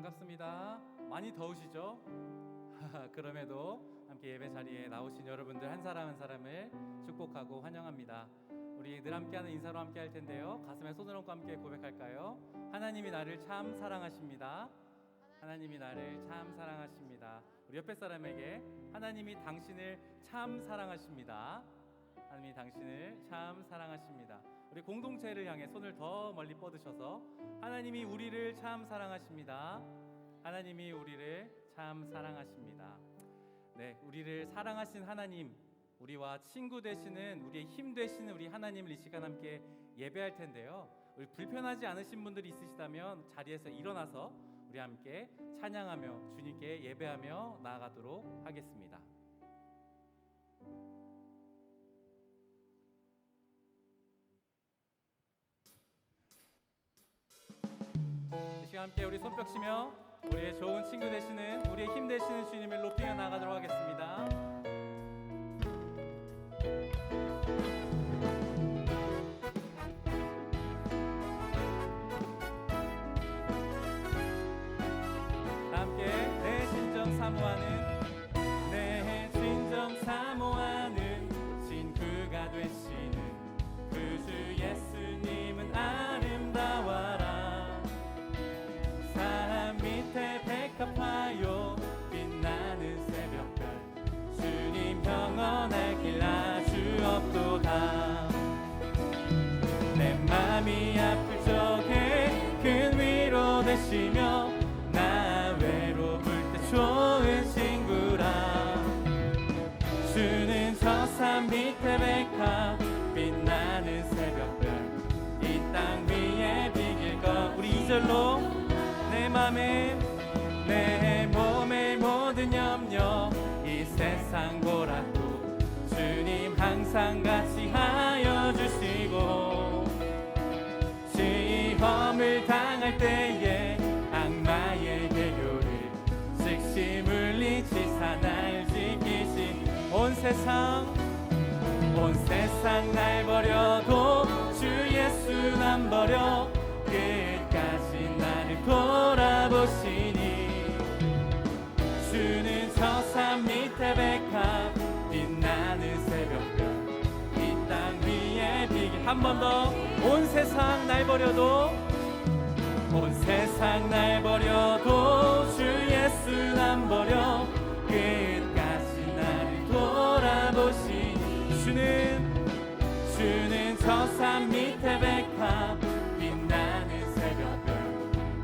반갑습니다. 많이 더우시죠? 그럼에도 함께 예배 자리에 나오신 여러분들 한 사람 한 사람을 축복하고 환영합니다. 우리 늘 함께하는 인사로 함께 할 텐데요. 가슴에 손을 얹고 함께 고백할까요? 하나님이 나를 참 사랑하십니다. 하나님이 나를 참 사랑하십니다. 우리 옆에 사람에게 하나님이 당신을 참 사랑하십니다. 하나님이 당신을 참 사랑하십니다. 우리 공동체를 향해 손을 더 멀리 뻗으셔서 하나님이 우리를 참 사랑하십니다. 하나님이 우리를 참 사랑하십니다. 네, 우리를 사랑하신 하나님, 우리와 친구 되시는, 우리의 힘 되시는 우리 하나님을 이 시간 함께 예배할 텐데요. 우리 불편하지 않으신 분들이 있으시다면 자리에서 일어나서 우리 함께 찬양하며 주님께 예배하며 나아가도록 하겠습니다. 이 시간 함께 우리 손뼉 치며 우리의 좋은 친구 되시는, 우리의 힘 되시는 주님을 높이며 나아가도록 하겠습니다. 다 함께 내 진정 사모하는, 내 진정 사모하는 친구가 되시는 그 주 예수님은 아름다워라. 산 밑에 백합화요 빛나는 새벽별, 주님 평안할 길 아주 없도다. 내 맘이 아플 적에 큰 위로 되시며 나 외로울 때 좋은 친구라. 주는 저 산 밑에 백합 빛나는 새벽별, 이 땅 위에 비길 것. 우리 2절로 내 맘에 내 몸의 모든 염려 이 세상 고라도 주님 항상 같이 하여 주시고, 시험을 당할 때에 악마의 계교를 즉시 물리치사 날 지키신 온 세상 날 버려도 주 예수 난 버려 끝까지 나를 돌아보시니. 주는 저 산 밑에 백합 빛나는 새벽별, 이 땅 위에 비길. 한 번 더. 온 세상 날 버려도, 온 세상 날 버려도 주 예수 난 버려 끝까지 나를 돌아보시니. 주는 저 산 밑에 백합 빛나는 새벽별,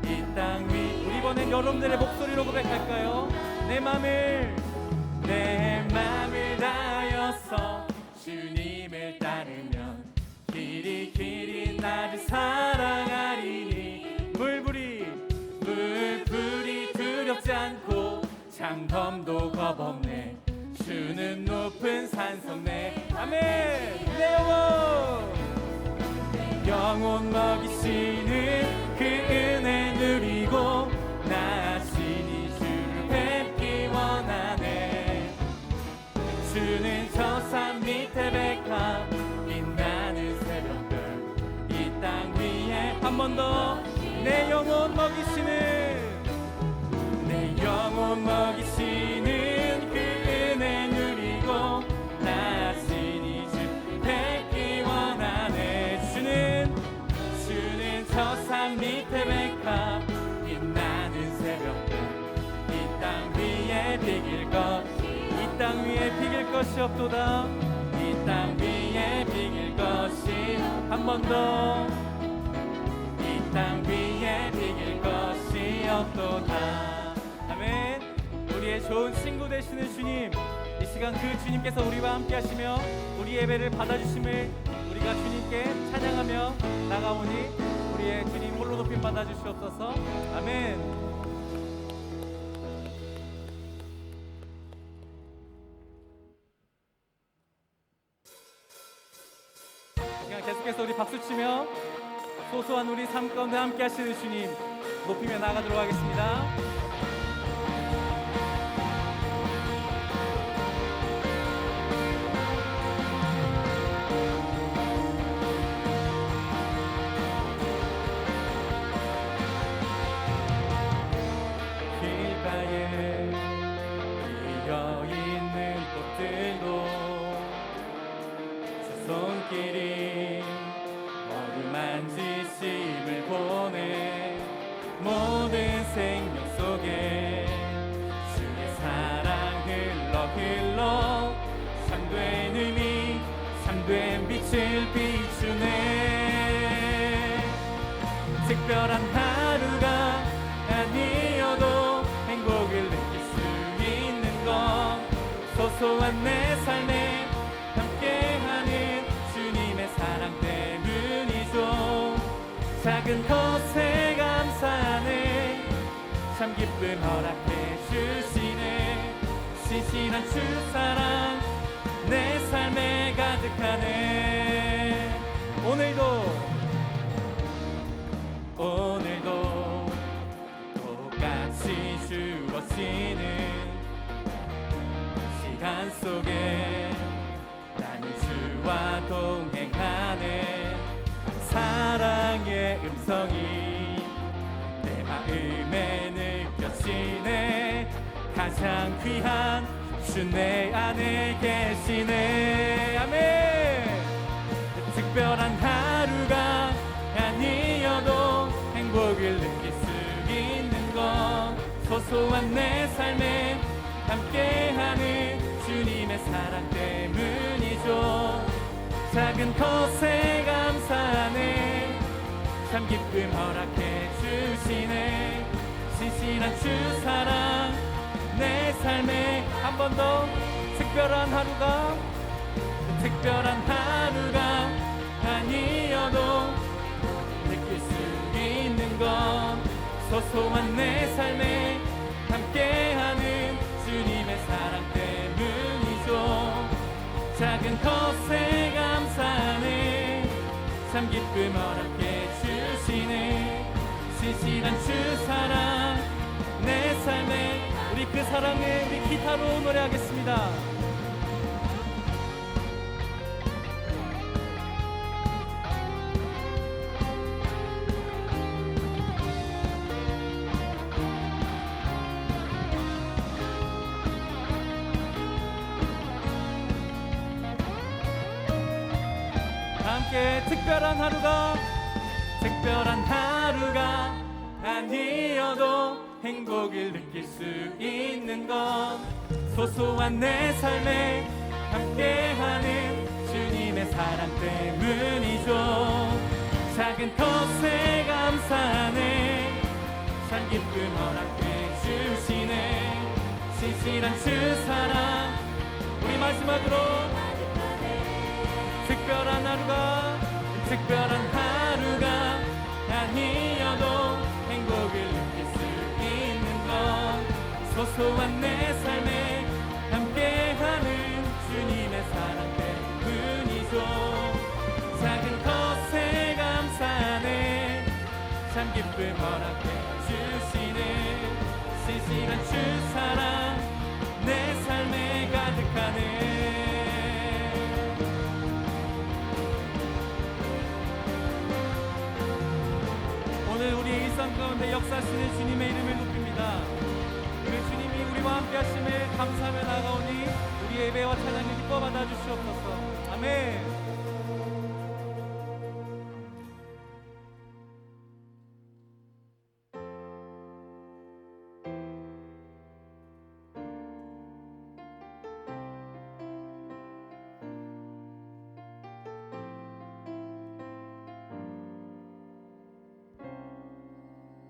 이 땅 위. 우리 이번엔 여러분들의 목소리로 고백할까요? 내 맘을 다하여서 주님을 따르면 길이 나를 사랑하리니. 물불이 두렵지 않고 장범도 겁없네. 주는 높은 산성내. 아멘. 내 영혼 먹이시는 그 은혜 누리고 나 신이 주를 뵙기 원하네. 주는 저 산 밑에 백합 빛나는 새벽별, 이 땅 위에. 한 번 더. 내 영혼 먹이시는 그 은혜 누리고 나 신이 주를 뵙기 원하네. 주는 저 산 밑에 백합 빛나는 새벽별, 이 땅 위에 비길 것. 이 땅 위에 비길 것이 없도다. 이 땅 위에 비길 것이. 한 번 더. 이 땅 위에 비길 것이 없도다. 아멘. 우리의 좋은 친구 되시는 주님, 이 시간 그 주님께서 우리와 함께 하시며 우리 예배를 받아주심을 우리가 주님께 찬양하며 나가오니 우리의 주님 홀로 높임 받아주시옵소서. 아멘. 계속해서 우리 박수치며 소소한 우리 삶 가운데 함께 하시는 주님 높이며 나가도록 하겠습니다. 모든 생명 속에 주의 사랑 흘러 참된 의미 참된 빛을 비추네. 특별한 하루가 아니어도 행복을 느낄 수 있는 것, 소소한 내 삶에 함께하는 주님의 사랑 때문이죠. 작은 것에 감사하네. 참 기쁨 허락해 주시네. 신실한 주 사랑 내 삶에 가득하네. 오늘도 똑같이 주어지는 시간 속에 나는 주와 동행하네. 사랑의 음성이 내 마음에 느껴지네. 가장 귀한 주 내 안에 계시네. 아멘. 특별한 하루가 아니어도 행복을 느낄 수 있는 것, 소소한 내 삶에 함께하는 주님의 사랑 때문이죠. 작은 것에 감사하네. 참 기쁨 허락해 주시네. 신실한 주 사랑 내 삶에 한 번 더 특별한 하루가 아니어도 느낄 수 있는 건 소소한 내 삶에 함께하는 주님의 사랑 때문이죠. 작은 것에 감사하네. 참 기쁨 허락해 주시네. 신실한 주 사랑 내 삶에. 우리 그 사랑에 우리 기타로 노래하겠습니다. 함께 특별한 하루가 아니어도 행복을 느낄 수 있는 건 소소한 내 삶에 함께하는 주님의 사랑 때문이죠. 작은 것에 감사하네. 참 기쁨 허락해 주시네. 신실한 주 사랑. 우리 마지막으로 특별한 하루가 아니어도 행복을 느낄 수 있는 것, 소소한 내 삶에 함께하는 주님의 사랑 때문이죠. 작은 것에 감사하네. 참 기쁨 허락해 주시네. 신실한 주 사랑 내 삶에 가득하네. 오늘 우리의 일상 가운데 역사하시는 주님의 이름을 높입니다. 그 주님이 우리와 함께 하심에 감사하며 나아가오니 우리의 예배와 찬양을 기뻐 받아 주시옵소서. 아멘.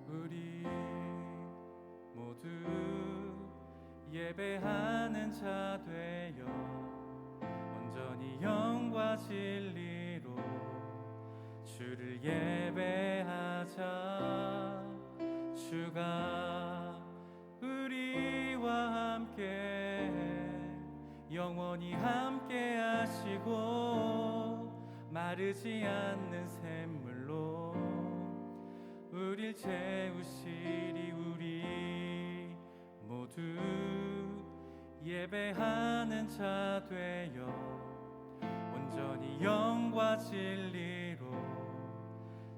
우리 모두 예배하는 자 되어 온전히 영과 진리로 주를 예배하자. 주가 우리와 함께 영원히 함께 하시고 마르지 않는 샘물로 우릴 채우시리. 우리 모두 예배하는 자 되어 온전히 영과 진리로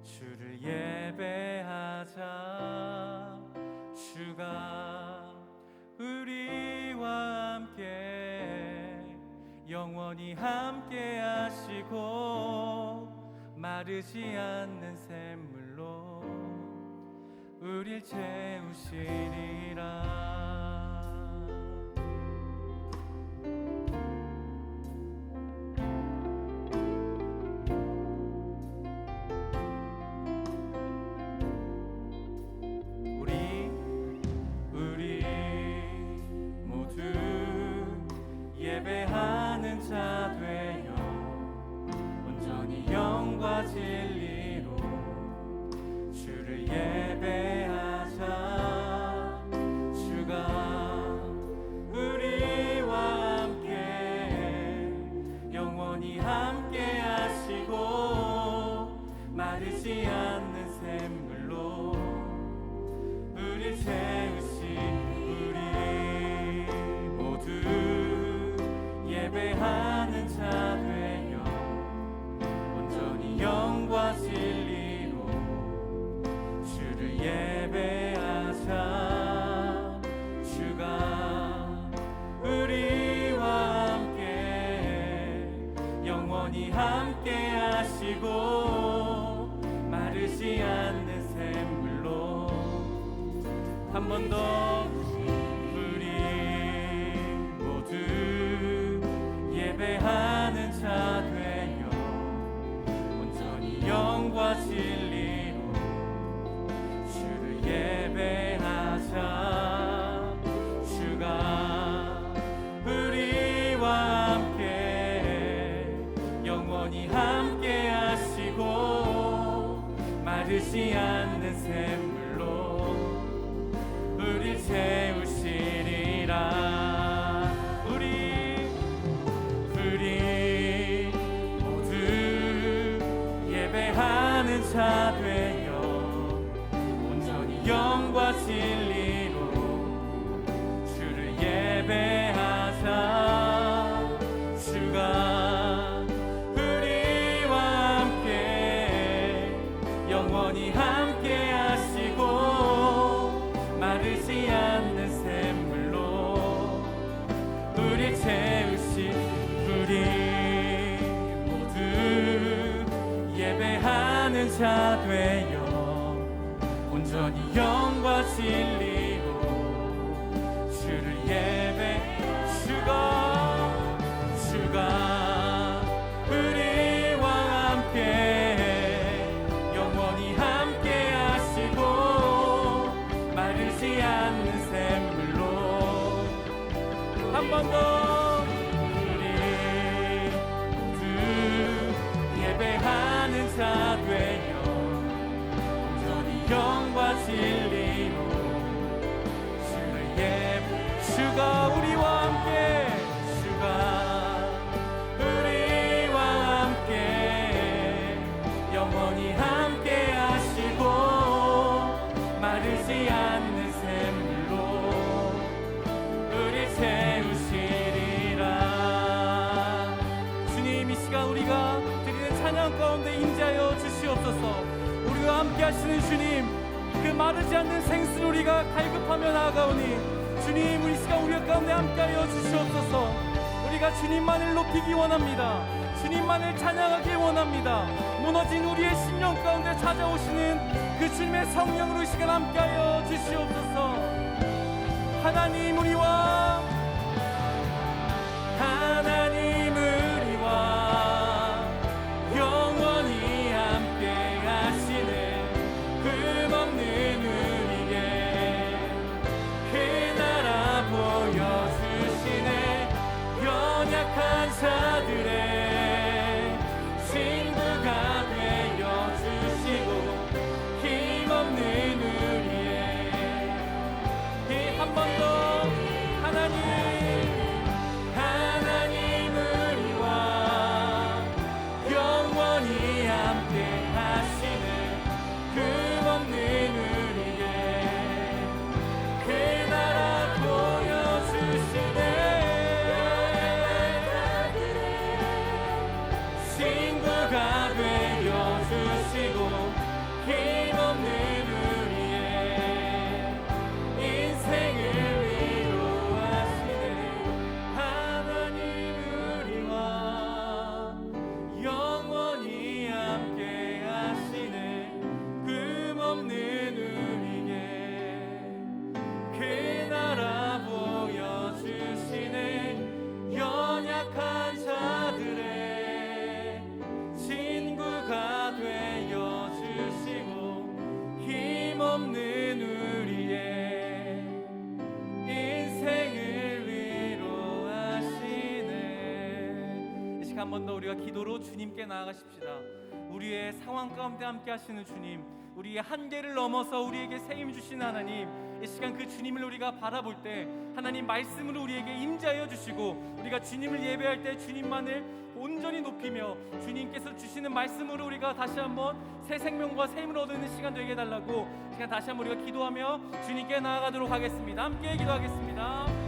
주를 예배하자. 주가 우리와 함께 영원히 함께 하시고 마르지 않는 샘물로 우릴 채우시리라. 우리 모두 예배하는 자 되어 온전히 영과 진리로 주를 예배하자. 주가 우리와 함께 영원히 함께 하시고 마르지 않는 샘물로 우리 채우시. 우리 모두 예배하는 자 되어 온전히 영과 진리로 주를 예배하자. 주가 우리와 함께 영원히 함께 하시고 마르지 않는 샘물로 한 번 더 우리 모두 예배하는 자 되어 온전히 영과 진리로 주를 예배하자. 주가 우리와 함께 영원히 함께 하시고 마르지 않는 샘물로 우리 채우시리라. 우리 모두 예배하는 자 되어 온전히 영과 진리로 주를 예배하자. 주가 우리와 함께 영원히 함께 하시고 마르지 않는 샘물로 우리 채우시. 우리 모두 예배하는 자 되어 온전히 영과 진리로 주를 예배. 주가 우리와 함께 영원히 함께 하시고 마르지 않는 샘물로 한 번 더 우리 모두 예배하는 자 되어 온전히 영과 진리로 주를 예배. 주가 우리와 함께 영원히 함께 하시고 마르지 않는 샘물로 우리 채우시리라. 주님, 이 시간 우리가 드리는 찬양 가운데 임재하여 주시옵소서. 우리와 함께 하시는 주님, 그 마르지 않는 생수를 우리가 갈급하며 나아가오니 주님, 우리 시간 우리 가운데 함께하여 주시옵소서. 우리가 주님만을 높이기 원합니다. 주님만을 찬양하기 원합니다. 무너진 우리의 심령 가운데 찾아오시는 그 주님의 성령으로 이 시간 함께하여 주시옵소서. 하나님 우리와 영원히 함께 하시는 금없는 우리에게 그 나라 보여주시네. 연약한 자들의 친구가 되어주시고 힘없는 우리의 한 번 더 하나님 번 더 우리가 기도로 주님께 나아가십시다. 우리의 상황 가운데 함께 하시는 주님, 우리의 한계를 넘어서 우리에게 새 힘 주시는 하나님, 이 시간 그 주님을 우리가 바라볼 때 하나님 말씀으로 우리에게 임재하여 주시고, 우리가 주님을 예배할 때 주님만을 온전히 높이며 주님께서 주시는 말씀으로 우리가 다시 한번 새 생명과 새 힘을 얻는 시간 되게 해달라고, 시간 다시 한번 우리가 기도하며 주님께 나아가도록 하겠습니다. 함께 기도하겠습니다.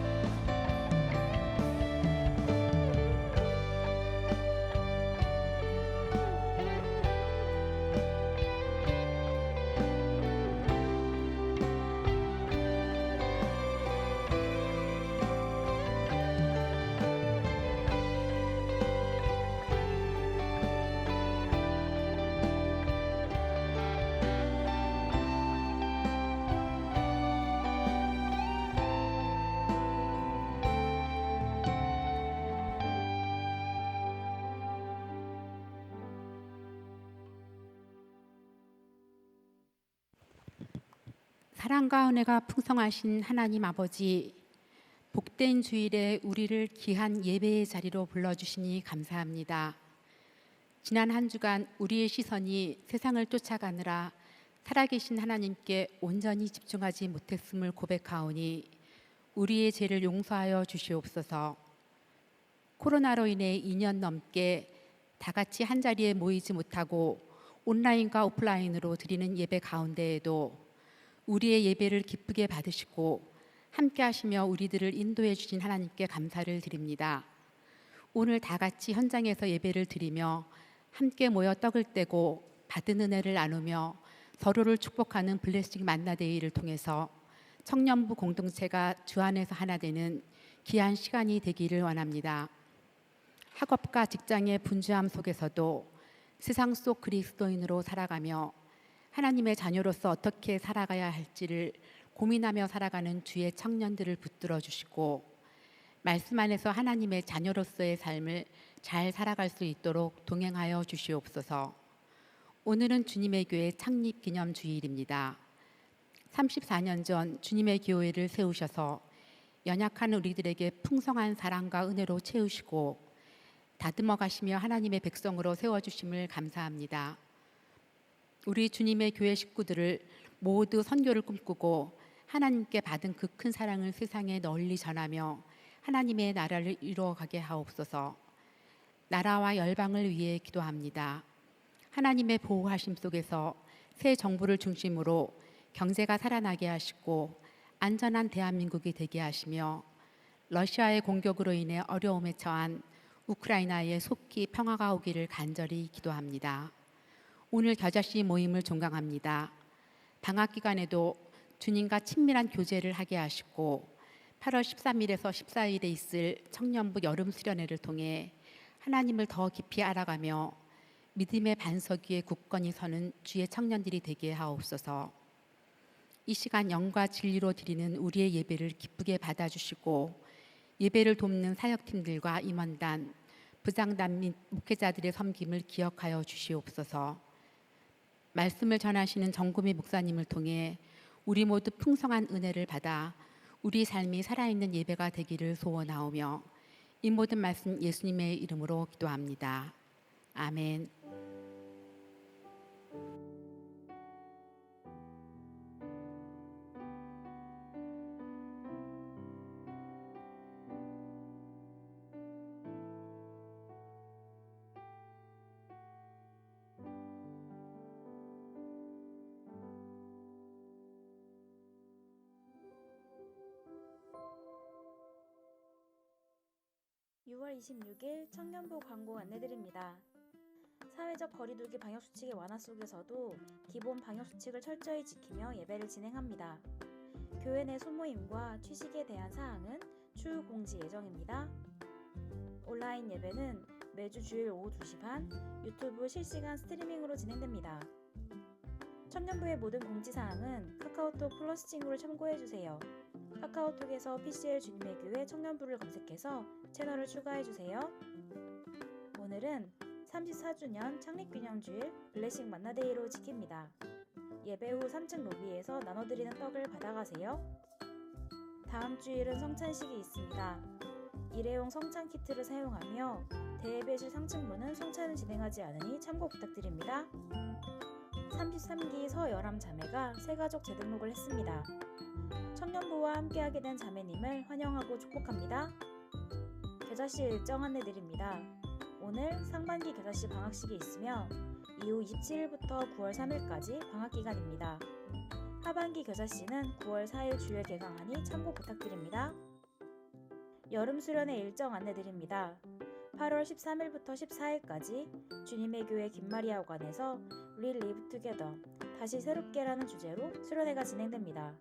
사랑과 은혜가 풍성하신 하나님 아버지, 복된 주일에 우리를 귀한 예배의 자리로 불러주시니 감사합니다. 지난 한 주간 우리의 시선이 세상을 쫓아가느라 살아계신 하나님께 온전히 집중하지 못했음을 고백하오니 우리의 죄를 용서하여 주시옵소서. 코로나로 인해 2년 넘게 다 같이 한자리에 모이지 못하고 온라인과 오프라인으로 드리는 예배 가운데에도 우리의 예배를 기쁘게 받으시고 함께 하시며 우리들을 인도해 주신 하나님께 감사를 드립니다. 오늘 다 같이 현장에서 예배를 드리며 함께 모여 떡을 떼고 받은 은혜를 나누며 서로를 축복하는 블레싱 만나데이를 통해서 청년부 공동체가 주 안에서 하나 되는 귀한 시간이 되기를 원합니다. 학업과 직장의 분주함 속에서도 세상 속 그리스도인으로 살아가며 하나님의 자녀로서 어떻게 살아가야 할지를 고민하며 살아가는 주의 청년들을 붙들어 주시고 말씀 안에서 하나님의 자녀로서의 삶을 잘 살아갈 수 있도록 동행하여 주시옵소서. 오늘은 주님의 교회 창립 기념 주일입니다. 34년 전 주님의 교회를 세우셔서 연약한 우리들에게 풍성한 사랑과 은혜로 채우시고 다듬어 가시며 하나님의 백성으로 세워주심을 감사합니다. 우리 주님의 교회 식구들을 모두 선교를 꿈꾸고 하나님께 받은 그 큰 사랑을 세상에 널리 전하며 하나님의 나라를 이루어가게 하옵소서. 나라와 열방을 위해 기도합니다. 하나님의 보호하심 속에서 새 정부를 중심으로 경제가 살아나게 하시고 안전한 대한민국이 되게 하시며 러시아의 공격으로 인해 어려움에 처한 우크라이나에 속히 평화가 오기를 간절히 기도합니다. 오늘 겨자씨 모임을 종강합니다. 방학 기간에도 주님과 친밀한 교제를 하게 하시고 8월 13일에서 14일에 있을 청년부 여름 수련회를 통해 하나님을 더 깊이 알아가며 믿음의 반석 위에 굳건히 서는 주의 청년들이 되게 하옵소서. 이 시간 영과 진리로 드리는 우리의 예배를 기쁘게 받아주시고 예배를 돕는 사역팀들과 임원단, 부장단 및 목회자들의 섬김을 기억하여 주시옵소서. 말씀을 전하시는 정구미 목사님을 통해 우리 모두 풍성한 은혜를 받아 우리 삶이 살아있는 예배가 되기를 소원하오며 이 모든 말씀 예수님의 이름으로 기도합니다. 아멘. 6월 26일 청년부 광고 안내드립니다. 사회적 거리두기 방역수칙의 완화 속에서도 기본 방역수칙을 철저히 지키며 예배를 진행합니다. 교회 내 소모임과 취식에 대한 사항은 추후 공지 예정입니다. 온라인 예배는 매주 주일 오후 2시 반 유튜브 실시간 스트리밍으로 진행됩니다. 청년부의 모든 공지사항은 카카오톡 플러스 친구를 참고해주세요. 카카오톡에서 PCL 주님의 교회 청년부를 검색해서 채널을 추가해주세요. 오늘은 34주년 창립기념주일 블레싱 만나데이로 지킵니다. 예배 후 3층 로비에서 나눠드리는 떡을 받아가세요. 다음 주일은 성찬식이 있습니다. 일회용 성찬 키트를 사용하며 대예배실 상층부는 송차는 진행하지 않으니 참고 부탁드립니다. 33기 서열함 자매가 새가족 재등록을 했습니다. 청년부와 함께하게 된 자매님을 환영하고 축복합니다. 겨자씨 일정 안내드립니다. 오늘 상반기 겨자씨 방학식이 있으며 이후 27일부터 9월 3일까지 방학 기간입니다. 하반기 겨자씨는 9월 4일 주일 개강하니 참고 부탁드립니다. 여름 수련회 일정 안내드립니다. 8월 13일부터 14일까지 주님의 교회 김마리아관에서 We Live Together 다시 새롭게라는 주제로 수련회가 진행됩니다.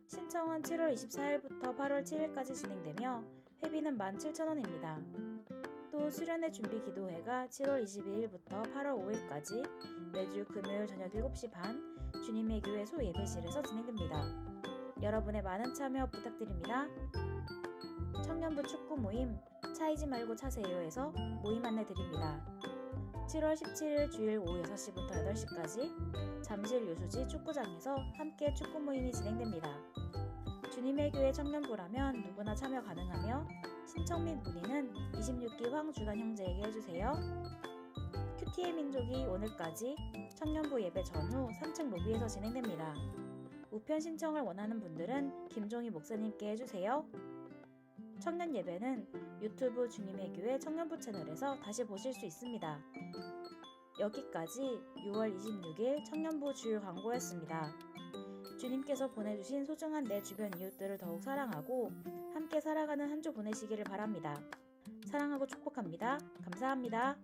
신청은 7월 24일부터 8월 7일까지 진행되며 회비는 17,000원입니다. 또 수련회 준비 기도회가 7월 22일부터 8월 5일까지 매주 금요일 저녁 7시 반 주님의 교회 소예배실에서 진행됩니다. 여러분의 많은 참여 부탁드립니다. 청년부 축구 모임 차이지 말고 차세요에서 모임 안내 드립니다. 7월 17일 주일 오후 6시부터 8시까지 잠실 유수지 축구장에서 함께 축구 모임이 진행됩니다. 주님의 교회 청년부라면 누구나 참여 가능하며 신청 및 문의는 26기 황주단 형제에게 해주세요. 큐티의 민족이 오늘까지 청년부 예배 전후 3층 로비에서 진행됩니다. 우편 신청을 원하는 분들은 김종희 목사님께 해주세요. 청년 예배는 유튜브 주님의 교회 청년부 채널에서 다시 보실 수 있습니다. 여기까지 6월 26일 청년부 주일 광고였습니다. 주님께서 보내주신 소중한 내 주변 이웃들을 더욱 사랑하고 함께 살아가는 한 주 보내시기를 바랍니다. 사랑하고 축복합니다. 감사합니다.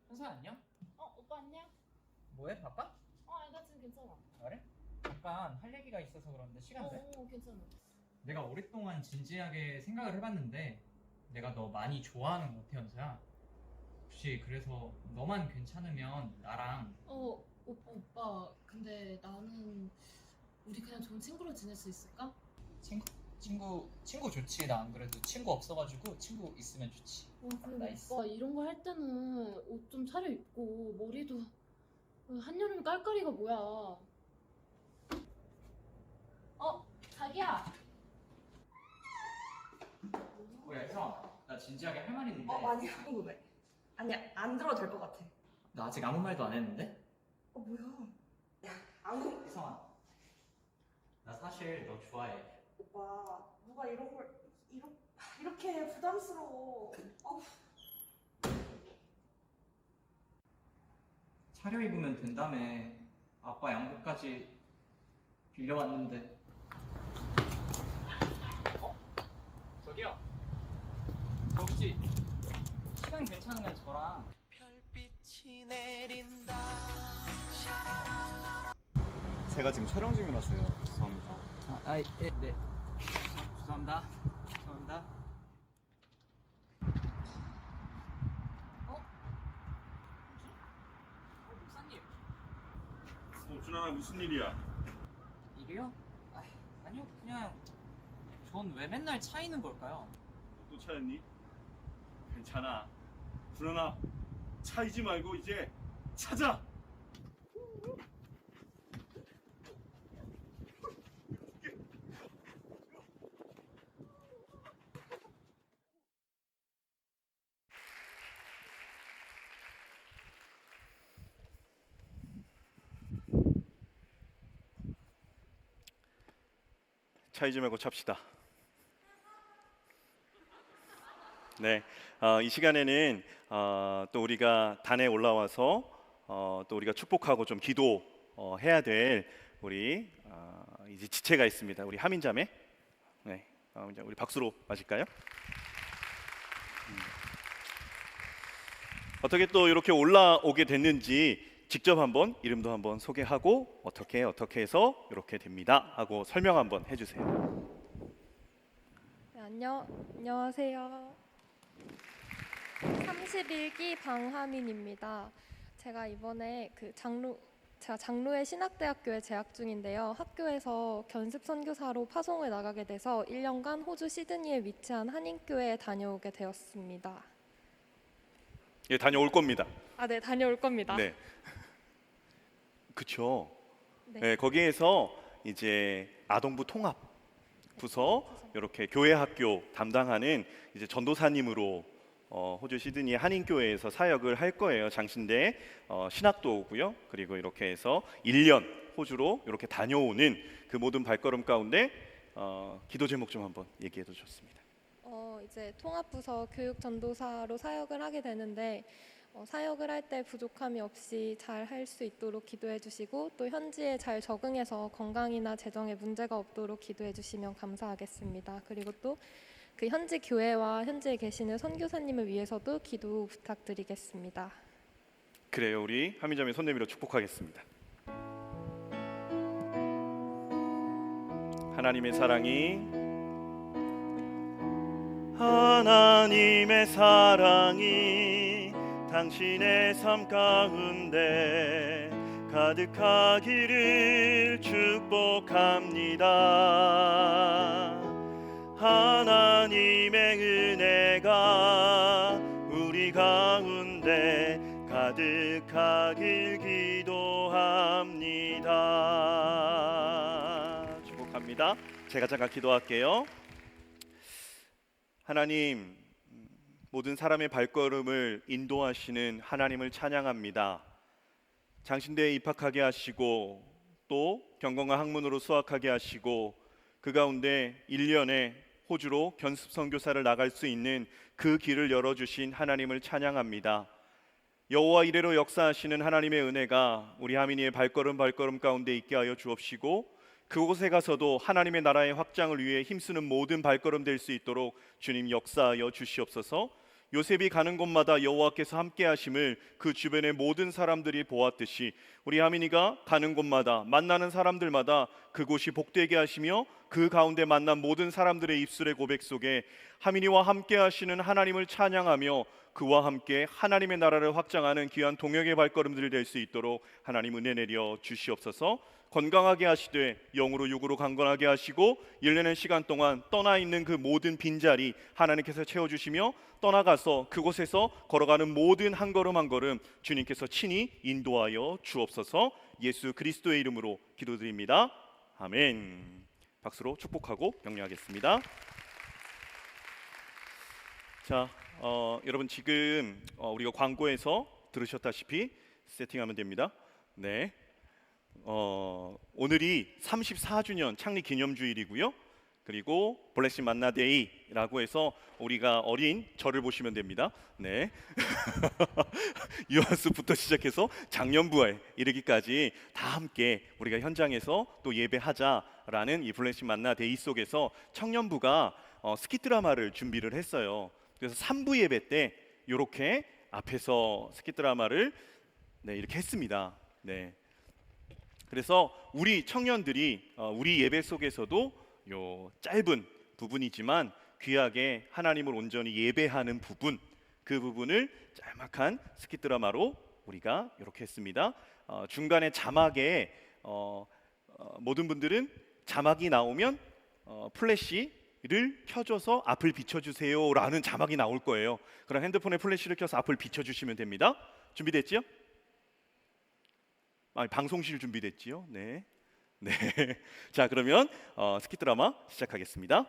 현수야 안녕? 오빠 안녕? 뭐해? 바빠? 나 지금 괜찮아. 그래? 잠깐 할 얘기가 있어서 그런데 시간 돼? 괜찮아. 내가 오랫동안 진지하게 생각을 해봤는데 내가 너 많이 좋아하는 것 같아 현수야. 혹시 그래서 너만 괜찮으면 나랑 오빠, 근데 나는 우리 그냥 좋은 친구로 지낼 수 있을까? 친구 좋지. 나 안 그래도 친구 없어가지고 친구 있으면 좋지. 근데 나이스. 오빠 이런 거 할 때는 옷 좀 차려입고 머리도 한여름 깔깔이가 뭐야? 자기야. 뭐야 형, 나 진지하게 할 말 있는데. 아니야, 궁금해. 아니야, 안 들어도 될 것 같아. 나 아직 아무 말도 안 했는데? 뭐야? 야, 아무. 혜성아, 나 사실 너 좋아해. 오빠, 누가 이런 걸 이렇게 해? 부담스러워. 차려입으면 된다며. 아빠 양복까지 빌려왔는데. 저기요. 혹시 시간 괜찮으면 저랑. 별빛이 내린다. 제가 지금 촬영 중이라서요. 죄송합니다. 네. 죄송합니다. 죄송합니다. 목사님. 준환아 무슨 일이야? 일이요? 아니요, 그냥 전 왜 맨날 차이는 걸까요? 또 차였니? 괜찮아. 준환아 차이지 말고 이제 찾아. 차이지 말고 찹시다. 네, 이 시간에는 또 우리가 단에 올라와서 또 우리가 축복하고 좀 기도 해야 될 우리 이제 지체가 있습니다. 우리 하민자매. 네, 이제 우리 박수로 맞을까요? 어떻게 또 이렇게 올라오게 됐는지 직접 한번 이름도 한번 소개하고 어떻게 해서 이렇게 됩니다 하고 설명 한번 해주세요. 네, 안녕하세요. 31기 방하민입니다. 제가 이번에 제가 장로회 신학대학교에 재학 중인데요. 학교에서 견습 선교사로 파송을 나가게 돼서 1년간 호주 시드니에 위치한 한인교회에 다녀오게 되었습니다. 예, 다녀올 겁니다. 네, 다녀올 겁니다. 네, 그렇죠. 네. 네, 거기에서 이제 아동부 통합 부서 이렇게 교회 학교 담당하는 이제 전도사님으로 호주 시드니 한인교회에서 사역을 할 거예요. 장신대 신학도 오고요. 그리고 이렇게 해서 1년 호주로 이렇게 다녀오는 그 모든 발걸음 가운데 기도 제목 좀 한번 얘기해도 좋습니다. 이제 통합부서 교육 전도사로 사역을 하게 되는데 사역을 할 때 부족함이 없이 잘 할 수 있도록 기도해 주시고 또 현지에 잘 적응해서 건강이나 재정에 문제가 없도록 기도해 주시면 감사하겠습니다. 그리고 또 그 현지 교회와 현지에 계시는 선교사님을 위해서도 기도 부탁드리겠습니다. 그래요. 우리 한민자매 손 내밀어 축복하겠습니다. 하나님의 사랑이 당신의 삶 가운데 가득하기를 축복합니다. 하나님의 은혜가 우리 가운데 가득하길 기도합니다. 축복합니다. 제가 잠깐 기도할게요. 하나님, 모든 사람의 발걸음을 인도하시는 하나님을 찬양합니다. 장신대에 입학하게 하시고 또 경건과 학문으로 수학하게 하시고 그 가운데 1년에 호주로 견습 선교사를 나갈 수 있는 그 길을 열어주신 하나님을 찬양합니다. 여호와 이레로 역사하시는 하나님의 은혜가 우리 하민이의 발걸음 가운데 있게 하여 주옵시고 그곳에 가서도 하나님의 나라의 확장을 위해 힘쓰는 모든 발걸음 될 수 있도록 주님 역사하여 주시옵소서. 요셉이 가는 곳마다 여호와께서 함께 하심을 그 주변의 모든 사람들이 보았듯이 우리 하민이가 가는 곳마다 만나는 사람들마다 그곳이 복되게 하시며 그 가운데 만난 모든 사람들의 입술의 고백 속에 하민이와 함께 하시는 하나님을 찬양하며 그와 함께 하나님의 나라를 확장하는 귀한 동역의 발걸음들이 될 수 있도록 하나님 은혜 내려 주시옵소서. 건강하게 하시되 영으로 육으로 강건하게 하시고 1년의 시간 동안 떠나 있는 그 모든 빈자리 하나님께서 채워주시며 떠나가서 그곳에서 걸어가는 모든 한 걸음 한 걸음 주님께서 친히 인도하여 주옵소서. 예수 그리스도의 이름으로 기도드립니다. 아멘. 박수로 축복하고 격려하겠습니다. 자, 여러분 지금 우리가 광고에서 들으셨다시피 세팅하면 됩니다. 네. 오늘이 34주년 창립 기념주일이고요. 그리고 블레싱 만나데이라고 해서 우리가 어린 저를 보시면 됩니다. 네. 유아수부터 시작해서 작년부에 이르기까지 다 함께 우리가 현장에서 또 예배하자라는 이 블레싱 만나데이 속에서 청년부가 스킷 드라마를 준비를 했어요. 그래서 3부 예배 때 이렇게 앞에서 스킷 드라마를 이렇게 했습니다. 네. 그래서 우리 청년들이 우리 예배 속에서도 요 짧은 부분이지만 귀하게 하나님을 온전히 예배하는 부분, 그 부분을 짤막한 스킷 드라마로 우리가 이렇게 했습니다. 중간에 자막에 모든 분들은 자막이 나오면 플래시를 켜줘서 앞을 비춰주세요라는 자막이 나올 거예요. 그럼 핸드폰에 플래시를 켜서 앞을 비춰주시면 됩니다. 준비됐지요? 방송실 준비됐지요? 네. 네. 자, 그러면 스킷 드라마 시작하겠습니다.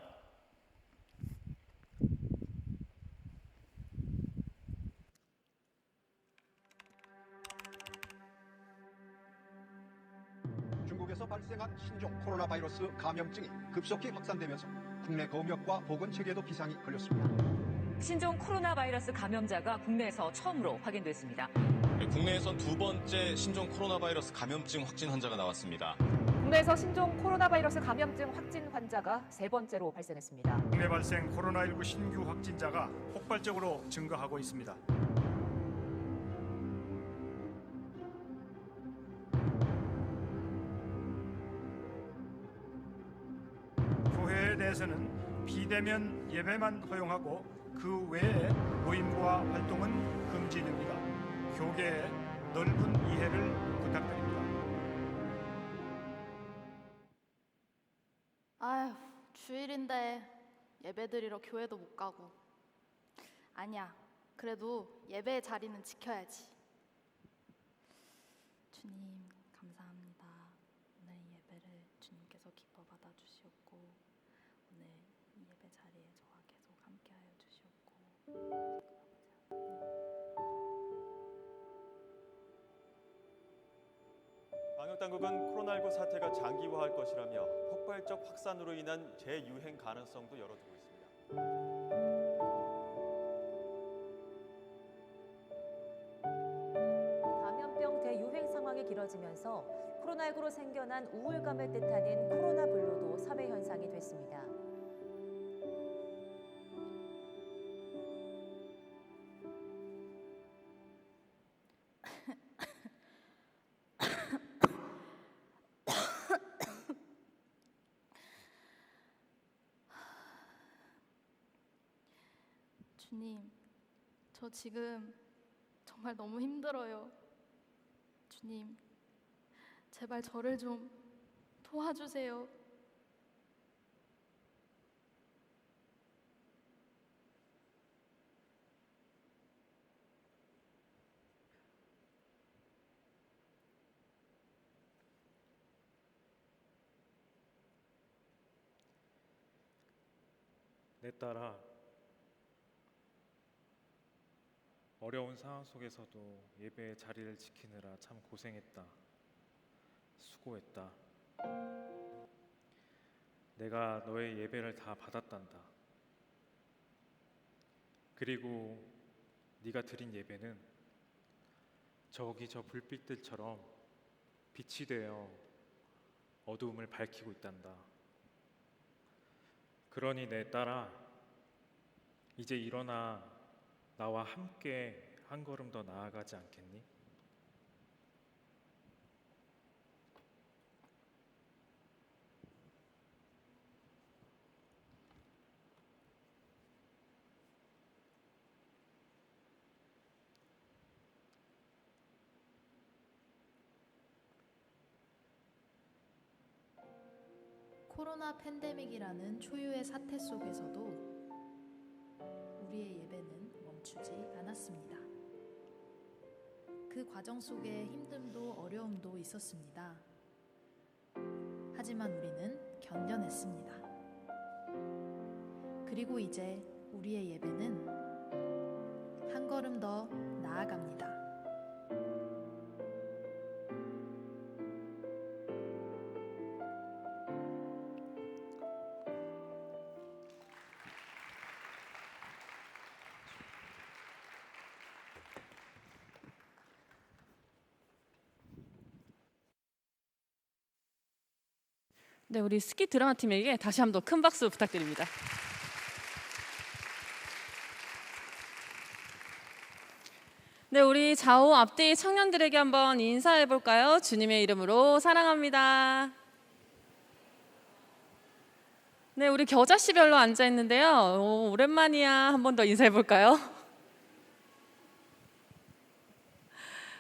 중국에서 발생한 신종 코로나 바이러스 감염증이 급속히 확산되면서 국내 검역과 보건 체계도 비상이 걸렸습니다. 신종 코로나 바이러스 감염자가 국내에서 처음으로 확인됐습니다. 국내에선 두 번째 신종 코로나 바이러스 감염증 확진 환자가 나왔습니다. 국내에서 신종 코로나 바이러스 감염증 확진 환자가 세 번째로 발생했습니다. 국내 발생 코로나19 신규 확진자가 폭발적으로 증가하고 있습니다. 교회에 대해서는 비대면 예배만 허용하고 그 외에 모임과 활동은 금지됩니다. 교계의 넓은 이해를 부탁드립니다. 아휴, 주일인데 예배드리러 교회도 못 가고. 아니야, 그래도 예배의 자리는 지켜야지. 주님, 감사합니다. 오늘 예배를 주님께 당국은 코로나19 사태가 장기화할 것이라며 폭발적 확산으로 인한 재유행 가능성도 열어두고 있습니다. 감염병 대유행 상황이 길어지면서 코로나19로 생겨난 우울감을 뜻하는 코로나 블루도 사회 현상이 됐습니다. 주님, 저 지금 정말 너무 힘들어요. 주님, 제발 저를 좀 도와주세요. 내 딸아, 어려운 상황 속에서도 예배의 자리를 지키느라 참 고생했다. 수고했다. 내가 너의 예배를 다 받았단다. 그리고 네가 드린 예배는 저기 저 불빛들처럼 빛이 되어 어두움을 밝히고 있단다. 그러니 내 딸아, 이제 일어나 나와 함께 한 걸음 더 나아가지 않겠니? 코로나 팬데믹이라는 초유의 사태 속에서도 우리의 예배는 멈추지 않았습니다. 그 과정 속에 힘듦도 어려움도 있었습니다. 하지만 우리는 견뎌냈습니다. 그리고 이제 우리의 예배는 한 걸음 더 나아갑니다. 네, 우리 스키 드라마 팀에게 다시 한번 큰 박수 부탁드립니다. 네, 우리 좌우 앞뒤 청년들에게 한번 인사해 볼까요? 주님의 이름으로 사랑합니다. 네, 우리 겨자씨별로 앉아 있는데요. 오랜만이야. 한 번 더 인사해 볼까요?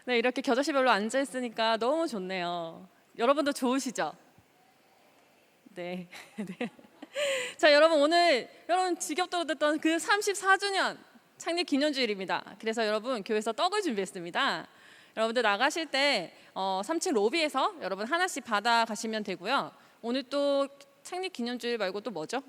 네, 이렇게 겨자씨별로 앉아 있으니까 너무 좋네요. 여러분도 좋으시죠? 네. 네. 자, 여러분 오늘 여러분 지겹도록 듣던 그 34주년 창립 기념주일입니다. 그래서 여러분 교회에서 떡을 준비했습니다. 여러분들 나가실 때 3층 로비에서 여러분 하나씩 받아 가시면 되고요. 오늘 또 창립 기념주일 말고 또 뭐죠?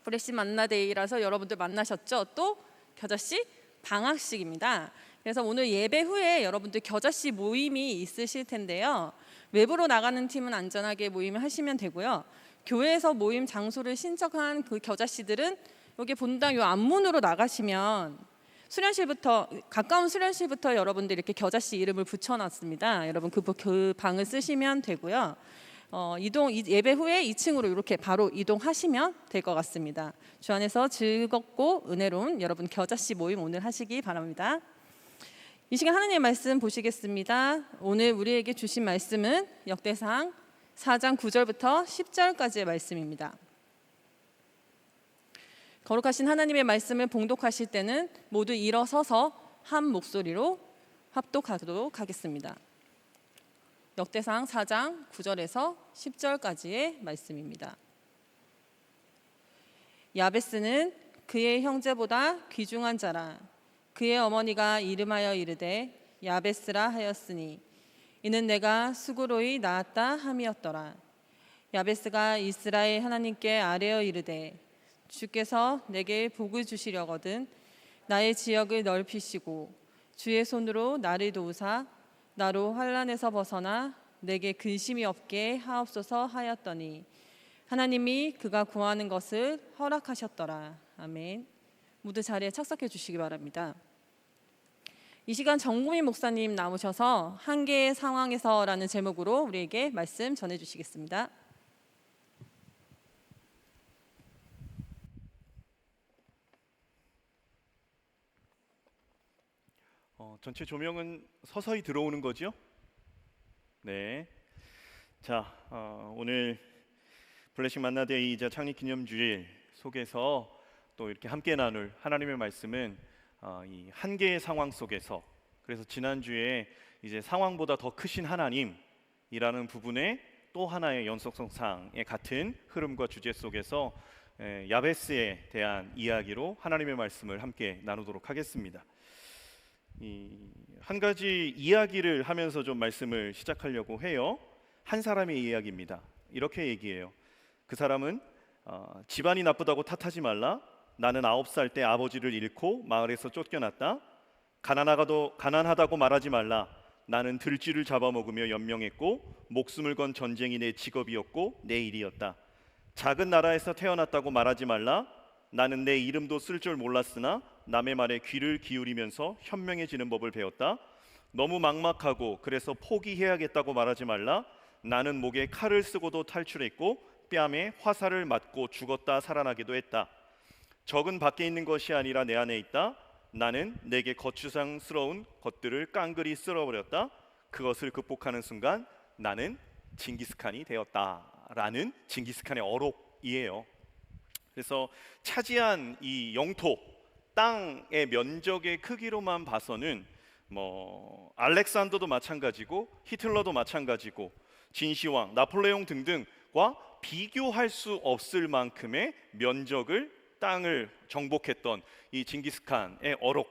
브레시 만나데이라서 여러분들 만나셨죠? 또 겨자씨 방학식입니다. 그래서 오늘 예배 후에 여러분들 겨자씨 모임이 있으실 텐데요. 외부로 나가는 팀은 안전하게 모임을 하시면 되고요. 교회에서 모임 장소를 신청한 그 겨자씨들은 여기 본당 요 앞문으로 나가시면 수련실부터 가까운 수련실부터 여러분들 이렇게 겨자씨 이름을 붙여놨습니다. 여러분 그 방을 쓰시면 되고요. 예배 후에 2층으로 이렇게 바로 이동하시면 될 것 같습니다. 주 안에서 즐겁고 은혜로운 여러분 겨자씨 모임 오늘 하시기 바랍니다. 이 시간 하나님의 말씀 보시겠습니다. 오늘 우리에게 주신 말씀은 역대상 4장 9절부터 10절까지의 말씀입니다. 거룩하신 하나님의 말씀을 봉독하실 때는 모두 일어서서 한 목소리로 합독하도록 하겠습니다. 역대상 4장 9절에서 10절까지의 말씀입니다. 야베스는 그의 형제보다 귀중한 자라. 그의 어머니가 이름하여 이르되 야베스라 하였으니 이는 내가 수고로이 낳았다 함이었더라. 야베스가 이스라엘 하나님께 아뢰어 이르되 주께서 내게 복을 주시려거든 나의 지역을 넓히시고 주의 손으로 나를 도우사 나로 환난에서 벗어나 내게 근심이 없게 하옵소서 하였더니 하나님이 그가 구하는 것을 허락하셨더라. 아멘. 모두 자리에 착석해 주시기 바랍니다. 이 시간 정구민 목사님 나오셔서 한계의 상황에서라는 제목으로 우리에게 말씀 전해 주시겠습니다. 전체 조명은 서서히 들어오는 거죠? 네. 자, 오늘 블레싱 만나데이이자 창립기념주일 속에서 또 이렇게 함께 나눌 하나님의 말씀은 이 한계의 상황 속에서, 그래서 지난주에 이제 상황보다 더 크신 하나님이라는 부분에 또 하나의 연속성상의 같은 흐름과 주제 속에서 야베스에 대한 이야기로 하나님의 말씀을 함께 나누도록 하겠습니다. 한 가지 이야기를 하면서 좀 말씀을 시작하려고 해요. 한 사람의 이야기입니다. 이렇게 얘기해요. 그 사람은 집안이 나쁘다고 탓하지 말라. 나는 9살 때 아버지를 잃고 마을에서 쫓겨났다. 가난하다고 말하지 말라. 나는 들쥐를 잡아먹으며 연명했고 목숨을 건 전쟁이 내 직업이었고 내 일이었다. 작은 나라에서 태어났다고 말하지 말라. 나는 내 이름도 쓸 줄 몰랐으나 남의 말에 귀를 기울이면서 현명해지는 법을 배웠다. 너무 막막하고 그래서 포기해야겠다고 말하지 말라. 나는 목에 칼을 쓰고도 탈출했고 뺨에 화살을 맞고 죽었다 살아나기도 했다. 적은 밖에 있는 것이 아니라 내 안에 있다. 나는 내게 거추장스러운 것들을 깡그리 쓸어버렸다. 그것을 극복하는 순간 나는 징기스칸이 되었다라는 징기스칸의 어록이에요. 그래서 차지한 이 영토, 땅의 면적의 크기로만 봐서는 알렉산더도 마찬가지고 히틀러도 마찬가지고 진시황, 나폴레옹 등등과 비교할 수 없을 만큼의 면적을 땅을 정복했던 이 징기스칸의 어록.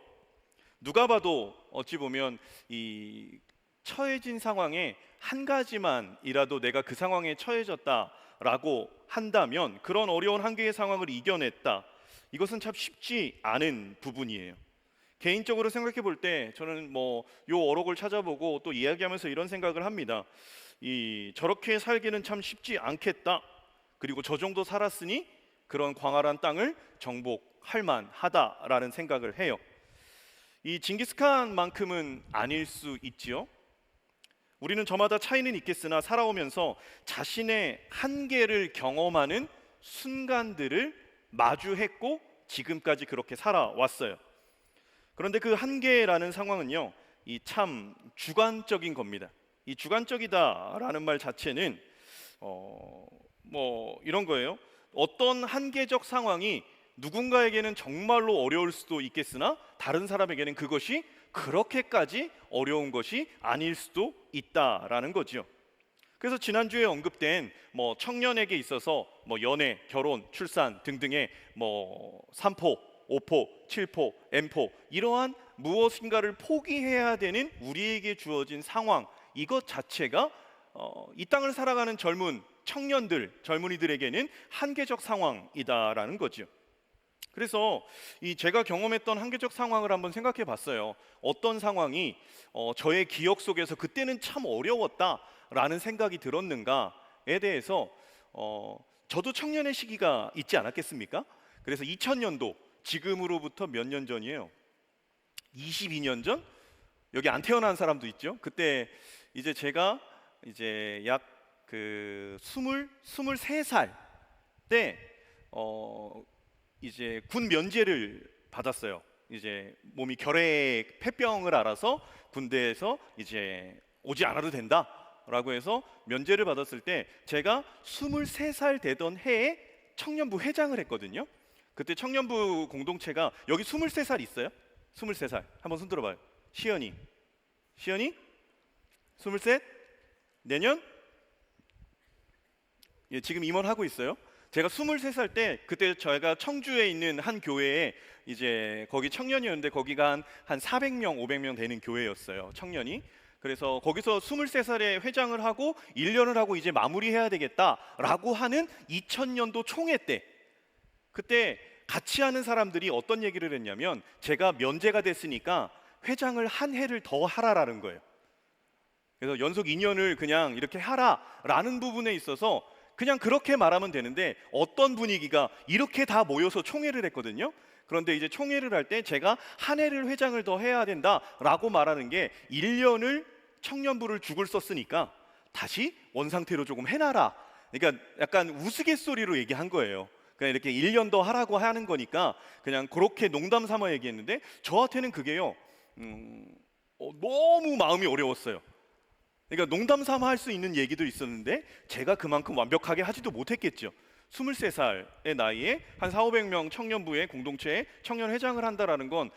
누가 봐도 어찌 보면 이 처해진 상황에 한 가지만이라도 내가 그 상황에 처해졌다라고 한다면, 그런 어려운 한계의 상황을 이겨냈다, 이것은 참 쉽지 않은 부분이에요. 개인적으로 생각해 볼 때 저는 요 어록을 찾아보고 또 이야기하면서 이런 생각을 합니다. 저렇게 살기는 참 쉽지 않겠다. 그리고 저 정도 살았으니 그런 광활한 땅을 정복할 만하다라는 생각을 해요. 이 징기스칸만큼은 아닐 수 있지요. 우리는 저마다 차이는 있겠으나 살아오면서 자신의 한계를 경험하는 순간들을 마주했고 지금까지 그렇게 살아왔어요. 그런데 그 한계라는 상황은요, 이 참 주관적인 겁니다. 이 주관적이다라는 말 자체는 이런 거예요. 어떤 한계적 상황이 누군가에게는 정말로 어려울 수도 있겠으나 다른 사람에게는 그것이 그렇게까지 어려운 것이 아닐 수도 있다라는 거죠. 그래서 지난주에 언급된 청년에게 있어서 연애, 결혼, 출산 등등의 3포, 5포, 7포, M포, 이러한 무엇인가를 포기해야 되는 우리에게 주어진 상황, 이것 자체가 이 땅을 살아가는 젊은이들에게는 한계적 상황이다라는 거죠. 그래서 제가 경험했던 한계적 상황을 한번 생각해 봤어요. 어떤 상황이 저의 기억 속에서 그때는 참 어려웠다라는 생각이 들었는가에 대해서 저도 청년의 시기가 있지 않았겠습니까? 그래서 2000년도, 지금으로부터 몇 년 전이에요? 22년 전? 여기 안 태어난 사람도 있죠. 그때 이제 제가 약 23살 때 이제 군 면제를 받았어요. 이제 몸이 결핵 폐병을 알아서 군대에서 이제 오지 않아도 된다라고 해서 면제를 받았을 때 제가 23살 되던 해에 청년부 회장을 했거든요. 그때 청년부 공동체가, 여기 23살 있어요? 23살 한번 손 들어봐요. 시연이 23? 내년? 예, 지금 임원하고 있어요. 제가 23살 때, 그때 저희가 청주에 있는 한 교회에 이제 거기 청년이었는데 거기가 한 400명, 500명 되는 교회였어요, 청년이. 그래서 거기서 23살에 회장을 하고 1년을 하고 이제 마무리해야 되겠다라고 하는 2000년도 총회 때, 그때 같이 하는 사람들이 어떤 얘기를 했냐면, 제가 면제가 됐으니까 회장을 한 해를 더 하라라는 거예요. 그래서 연속 2년을 그냥 이렇게 하라라는 부분에 있어서 그냥 그렇게 말하면 되는데 어떤 분위기가 이렇게 다 모여서 총회를 했거든요. 그런데 이제 총회를 할 때 제가 한 해를 회장을 더 해야 된다라고 말하는 게 1년을 청년부를 죽을 썼으니까 다시 원상태로 조금 해놔라. 그러니까 약간 우스갯소리로 얘기한 거예요. 그냥 이렇게 1년 더 하라고 하는 거니까 그냥 그렇게 농담 삼아 얘기했는데 저한테는 그게요 너무 마음이 어려웠어요. 그러니까 농담 삼아 할 수 있는 얘기도 있었는데 제가 그만큼 완벽하게 하지도 못했겠죠. 23살의 나이에 한 400~500명 청년부의 공동체에 청년회장을 한다라는 건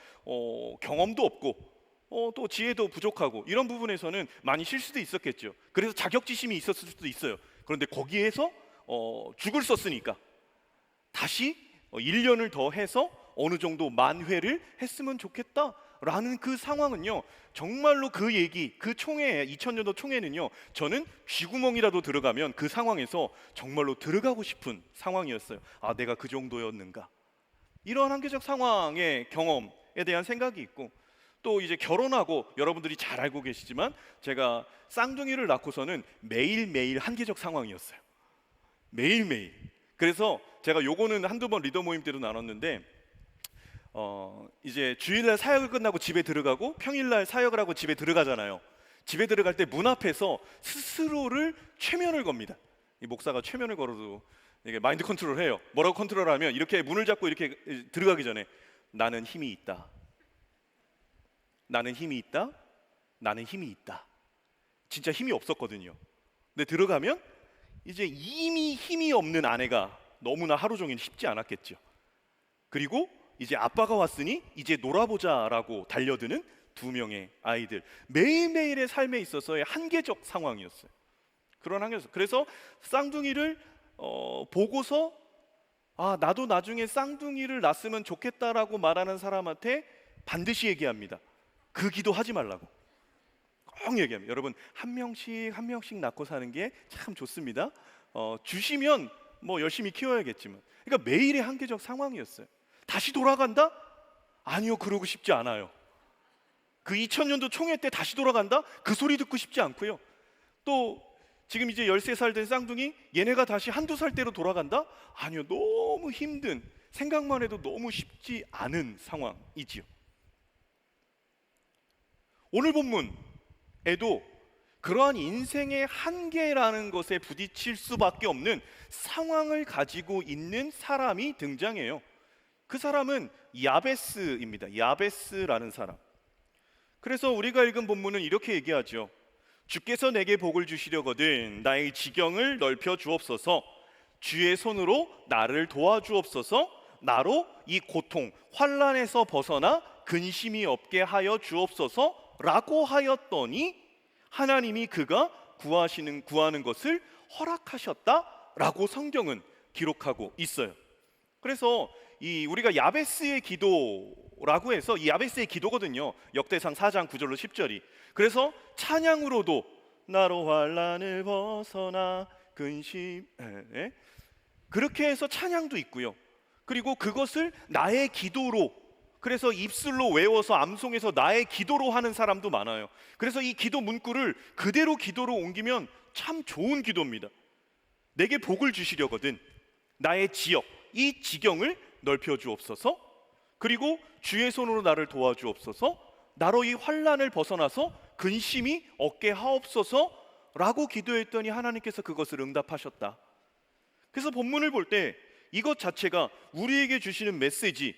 경험도 없고 또 지혜도 부족하고 이런 부분에서는 많이 실수도 있었겠죠. 그래서 자격지심이 있었을 수도 있어요. 그런데 거기에서 죽을 썼으니까 다시 1년을 더 해서 어느 정도 만회를 했으면 좋겠다라는 그 상황은요, 정말로 그 얘기, 그 총회, 2000년도 총회는요, 저는 쥐구멍이라도 들어가면 그 상황에서 정말로 들어가고 싶은 상황이었어요. 아, 내가 그 정도였는가? 이러한 한계적 상황의 경험에 대한 생각이 있고, 또 이제 결혼하고 여러분들이 잘 알고 계시지만 제가 쌍둥이를 낳고서는 매일매일 한계적 상황이었어요. 매일매일. 그래서 제가 요거는 한두 번 리더 모임 때도 나눴는데 이제 주일날 사역을 끝나고 집에 들어가고 평일날 사역을 하고 집에 들어가잖아요. 집에 들어갈 때 문 앞에서 스스로를 최면을 겁니다. 이 목사가 최면을 걸어도 이게 마인드 컨트롤해요. 뭐라고 컨트롤하면 이렇게 문을 잡고 이렇게 들어가기 전에 나는 힘이 있다. 나는 힘이 있다. 나는 힘이 있다. 진짜 힘이 없었거든요. 근데 들어가면 이제 이미 힘이 없는 아내가 너무나 하루 종일 쉽지 않았겠죠. 그리고 이제 아빠가 왔으니 이제 놀아보자라고 달려드는 2명의 아이들. 매일매일의 삶에 있어서의 한계적 상황이었어요. 그런 한계적. 그래서 쌍둥이를 보고서 아, 나도 나중에 쌍둥이를 낳았으면 좋겠다라고 말하는 사람한테 반드시 얘기합니다. 그 기도 하지 말라고. 꼭 얘기합니다. 여러분, 한 명씩 낳고 사는 게 참 좋습니다. 주시면 뭐 열심히 키워야겠지만, 그러니까 매일의 한계적 상황이었어요. 다시 돌아간다? 아니요, 그러고 싶지 않아요. 그 2000년도 총회 때 다시 돌아간다? 그 소리 듣고 싶지 않고요. 또 지금 이제 13살 된 쌍둥이, 얘네가 다시 한두 살 때로 돌아간다? 아니요, 너무 힘든, 생각만 해도 너무 쉽지 않은 상황이지요. 오늘 본문에도 그러한 인생의 한계라는 것에 부딪힐 수밖에 없는 상황을 가지고 있는 사람이 등장해요. 그 사람은 야베스입니다. 야베스라는 사람. 그래서 우리가 읽은 본문은 이렇게 얘기하죠. 주께서 내게 복을 주시려거든 나의 지경을 넓혀 주옵소서. 주의 손으로 나를 도와주옵소서. 나로 이 고통, 환난에서 벗어나 근심이 없게 하여 주옵소서 라고 하였더니 하나님이 그가 구하는 것을 허락하셨다라고 성경은 기록하고 있어요. 그래서 우리가 야베스의 기도라고 해서 이 야베스의 기도거든요. 역대상 4장 9절로 10절이. 그래서 찬양으로도 나로 환난을 벗어나 근심 그렇게 해서 찬양도 있고요. 그리고 그것을 나의 기도로, 그래서 입술로 외워서 암송해서 나의 기도로 하는 사람도 많아요. 그래서 이 기도 문구를 그대로 기도로 옮기면 참 좋은 기도입니다. 내게 복을 주시려거든 나의 지역, 이 지경을 넓혀 주옵소서. 그리고 주의 손으로 나를 도와주옵소서. 나로 이 환난을 벗어나서 근심이 없게 하옵소서 라고 기도했더니 하나님께서 그것을 응답하셨다. 그래서 본문을 볼 때 이것 자체가 우리에게 주시는 메시지,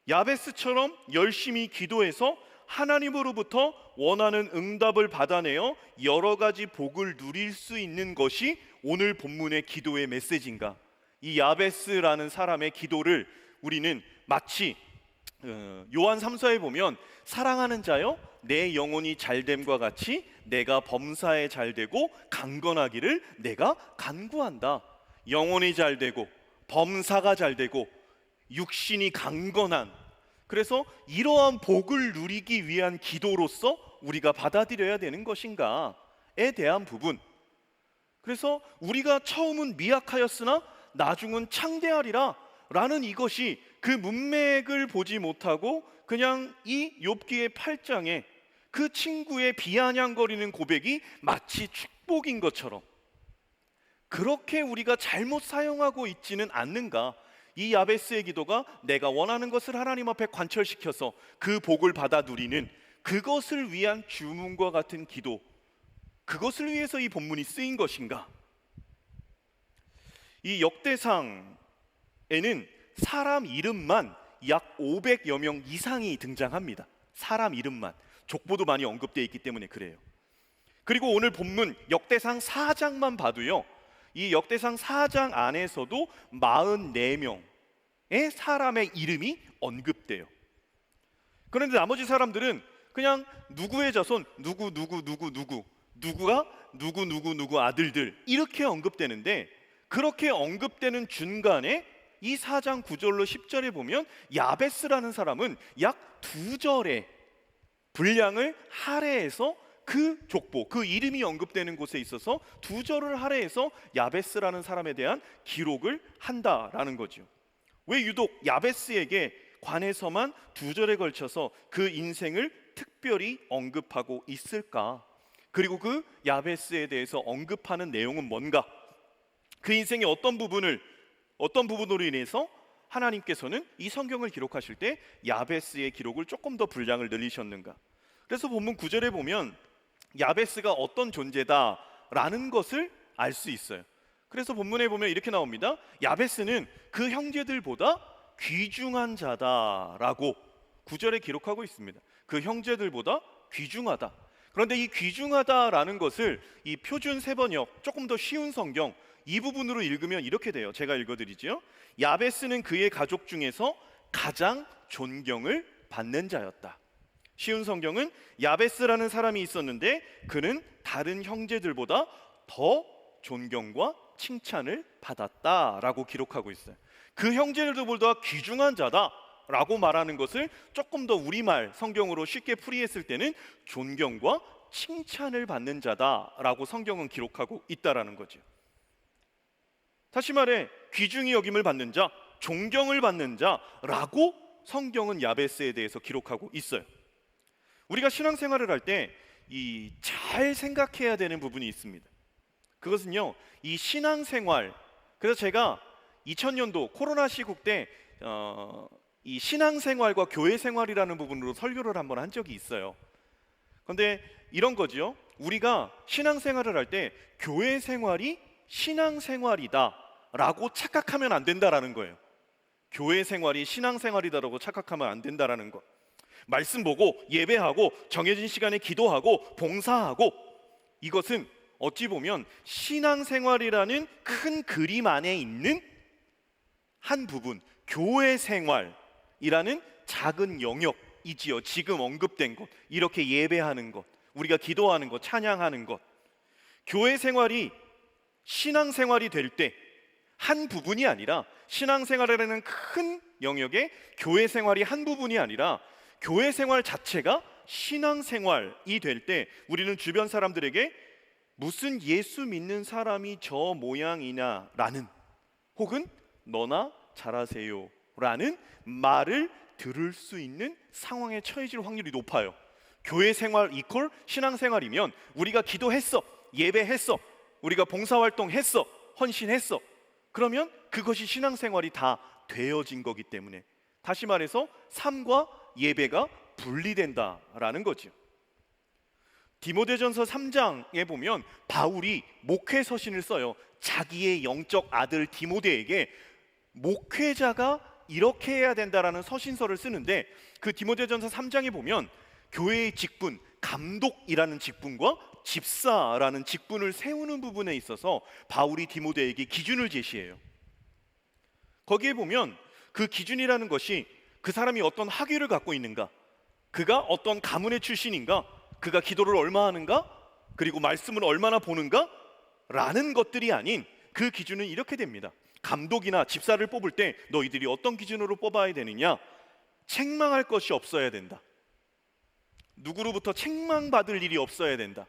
야베스처럼 열심히 기도해서 하나님으로부터 원하는 응답을 받아내어 여러 가지 복을 누릴 수 있는 것이 오늘 본문의 기도의 메시지인가? 이 야베스라는 사람의 기도를 우리는 마치 요한 3서에 보면 사랑하는 자여 내 영혼이 잘됨과 같이 내가 범사에 잘되고 강건하기를 내가 간구한다. 영혼이 잘되고 범사가 잘되고 육신이 강건한, 그래서 이러한 복을 누리기 위한 기도로서 우리가 받아들여야 되는 것인가에 대한 부분. 그래서 우리가 처음은 미약하였으나 나중은 창대하리라 라는 이것이 그 문맥을 보지 못하고 그냥 이 욥기의 8장에 그 친구의 비아냥거리는 고백이 마치 축복인 것처럼 그렇게 우리가 잘못 사용하고 있지는 않는가? 이 야베스의 기도가 내가 원하는 것을 하나님 앞에 관철시켜서 그 복을 받아 누리는 그것을 위한 주문과 같은 기도, 그것을 위해서 이 본문이 쓰인 것인가? 이 역대상에는 사람 이름만 약 500여 명 이상이 등장합니다. 사람 이름만. 족보도 많이 언급되어 있기 때문에 그래요. 그리고 오늘 본문 역대상 4장만 봐도요, 이 역대상 4장 안에서도 44명의 사람의 이름이 언급돼요. 그런데 나머지 사람들은 그냥 누구의 자손, 누구가 누구 아들들 이렇게 언급되는데, 그렇게 언급되는 중간에 이 4장 9절로 10절에 보면 야베스라는 사람은 약 2절의 분량을 할애해서 그 족보, 그 이름이 언급되는 곳에 있어서 2절을 할애해서 야베스라는 사람에 대한 기록을 한다라는 거죠. 왜 유독 야베스에게 관해서만 2절에 걸쳐서 그 인생을 특별히 언급하고 있을까? 그리고 그 야베스에 대해서 언급하는 내용은 뭔가? 그 인생의 어떤 부분으로 인해서 하나님께서는 이 성경을 기록하실 때 야베스의 기록을 조금 더 분량을 늘리셨는가? 그래서 본문 9절에 보면 야베스가 어떤 존재다라는 것을 알 수 있어요. 그래서 본문에 보면 이렇게 나옵니다. 야베스는 그 형제들보다 귀중한 자다라고 9절에 기록하고 있습니다. 그 형제들보다 귀중하다. 그런데 이 귀중하다라는 것을 이 표준 세번역, 조금 더 쉬운 성경 이 부분으로 읽으면 이렇게 돼요. 제가 읽어드리죠. 야베스는 그의 가족 중에서 가장 존경을 받는 자였다. 쉬운 성경은 야베스라는 사람이 있었는데 그는 다른 형제들보다 더 존경과 칭찬을 받았다라고 기록하고 있어요. 그 형제들보다 귀중한 자다라고 말하는 것을 조금 더 우리말 성경으로 쉽게 풀이했을 때는 존경과 칭찬을 받는 자다라고 성경은 기록하고 있다라는 거죠. 다시 말해 귀중히 여김을 받는 자, 존경을 받는 자라고 성경은 야베스에 대해서 기록하고 있어요. 우리가 신앙생활을 할 때 잘 생각해야 되는 부분이 있습니다. 그것은요, 이 신앙생활, 그래서 제가 2000년도 코로나 시국 때 이 신앙생활과 교회생활이라는 부분으로 설교를 한번 한 적이 있어요. 그런데 이런 거죠. 우리가 신앙생활을 할 때 교회생활이 신앙생활이다라고 착각하면 안 된다라는 거예요. 교회생활이 신앙생활이다라고 착각하면 안 된다라는 것. 말씀 보고 예배하고 정해진 시간에 기도하고 봉사하고, 이것은 어찌 보면 신앙생활이라는 큰 그림 안에 있는 한 부분, 교회생활이라는 작은 영역이지요. 지금 언급된 것, 이렇게 예배하는 것, 우리가 기도하는 것, 찬양하는 것. 교회생활이 신앙생활이 될 때 한 부분이 아니라, 신앙생활이라는 큰 영역의 교회생활이 한 부분이 아니라 교회생활 자체가 신앙생활이 될 때 우리는 주변 사람들에게 무슨 예수 믿는 사람이 저 모양이냐 라는, 혹은 너나 잘하세요 라는 말을 들을 수 있는 상황에 처해질 확률이 높아요. 교회생활 이퀄 신앙생활이면 우리가 기도했어, 예배했어, 우리가 봉사활동했어, 헌신했어, 그러면 그것이 신앙생활이 다 되어진 거기 때문에, 다시 말해서 삶과 예배가 분리된다라는 거죠. 디모데전서 3장에 보면 바울이 목회 서신을 써요. 자기의 영적 아들 디모데에게 목회자가 이렇게 해야 된다라는 서신서를 쓰는데, 그 디모데전서 3장에 보면 교회의 직분, 감독이라는 직분과 집사라는 직분을 세우는 부분에 있어서 바울이 디모데에게 기준을 제시해요. 거기에 보면 그 기준이라는 것이 그 사람이 어떤 학위를 갖고 있는가, 그가 어떤 가문의 출신인가, 그가 기도를 얼마 하는가, 그리고 말씀을 얼마나 보는가 라는 것들이 아닌, 그 기준은 이렇게 됩니다. 감독이나 집사를 뽑을 때 너희들이 어떤 기준으로 뽑아야 되느냐? 책망할 것이 없어야 된다. 누구로부터 책망받을 일이 없어야 된다.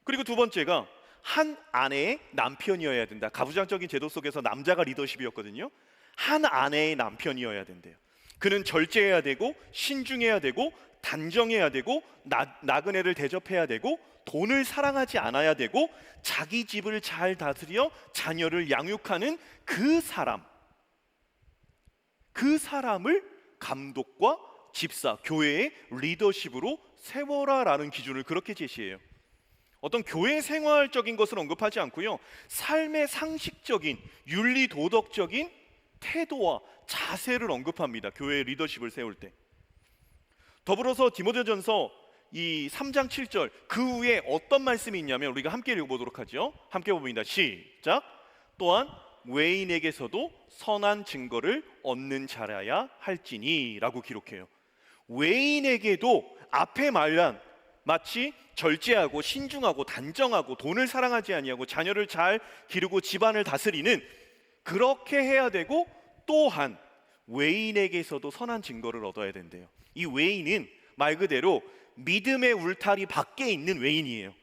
그리고 두 번째가 한 아내의 남편이어야 된다. 가부장적인 제도 속에서 남자가 리더십이었거든요. 한 아내의 남편이어야 된대요. 그는 절제해야 되고 신중해야 되고 단정해야 되고 나그네를 대접해야 되고 돈을 사랑하지 않아야 되고 자기 집을 잘 다스려 자녀를 양육하는 그 사람을 감독과 집사, 교회의 리더십으로 세워라라는 기준을 그렇게 제시해요. 어떤 교회 생활적인 것을 언급하지 않고요, 삶의 상식적인 윤리 도덕적인 태도와 자세를 언급합니다. 교회의 리더십을 세울 때. 더불어서 디모데전서 이 3장 7절 그 후에 어떤 말씀이 있냐면 우리가 함께 읽어보도록 하죠. 함께 봅니다. 시작. 또한 외인에게서도 선한 증거를 얻는 자라야 할지니 라고 기록해요. 외인에게도 앞에 말한 마치 절제하고 신중하고 단정하고 돈을 사랑하지 아니하고 자녀를 잘 기르고 집안을 다스리는 그렇게 해야 되고, 또한 외인에게서도 선한 증거를 얻어야 된대요. 이 외인은 말 그대로 믿음의 울타리 밖에 있는 외인이에요.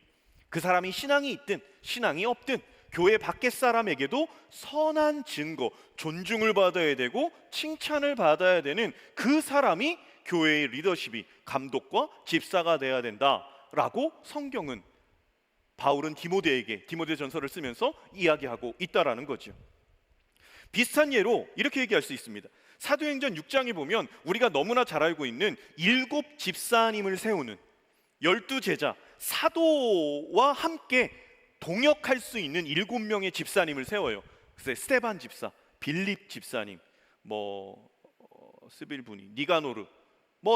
그 사람이 신앙이 있든 신앙이 없든 교회 밖의 사람에게도 선한 증거, 존중을 받아야 되고 칭찬을 받아야 되는 그 사람이 교회의 리더십이 감독과 집사가 돼야 된다라고 성경은, 바울은 디모데전서를 쓰면서 이야기하고 있다라는 거죠. 비슷한 예로 이렇게 얘기할 수 있습니다. 사도행전 6장에 보면 우리가 너무나 잘 알고 있는 7 집사님을 세우는 12 제자, 사도와 함께 동역할 수 있는 7명의 집사님을 세워요. 그래서 스데반 집사, 빌립 집사님, 스빌부니, 니가노르,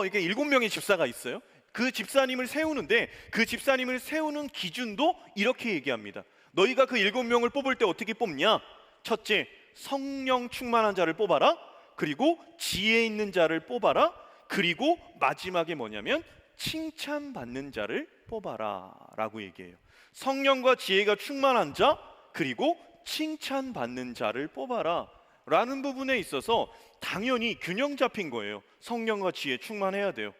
이게 7명의 집사가 있어요. 그 집사님을 세우는데 그 집사님을 세우는 기준도 이렇게 얘기합니다. 너희가 그 7명을 뽑을 때 어떻게 뽑냐? 첫째, 성령 충만한 자를 뽑아라. 그리고 지혜 있는 자를 뽑아라. 그리고 마지막에 뭐냐면 칭찬받는 자를 뽑아라 라고 얘기해요. 성령과 지혜가 충만한 자, 그리고 칭찬받는 자를 뽑아라 라는 부분에 있어서 당연히 균형 잡힌 거예요. 성령과 지혜 충만해야 돼요.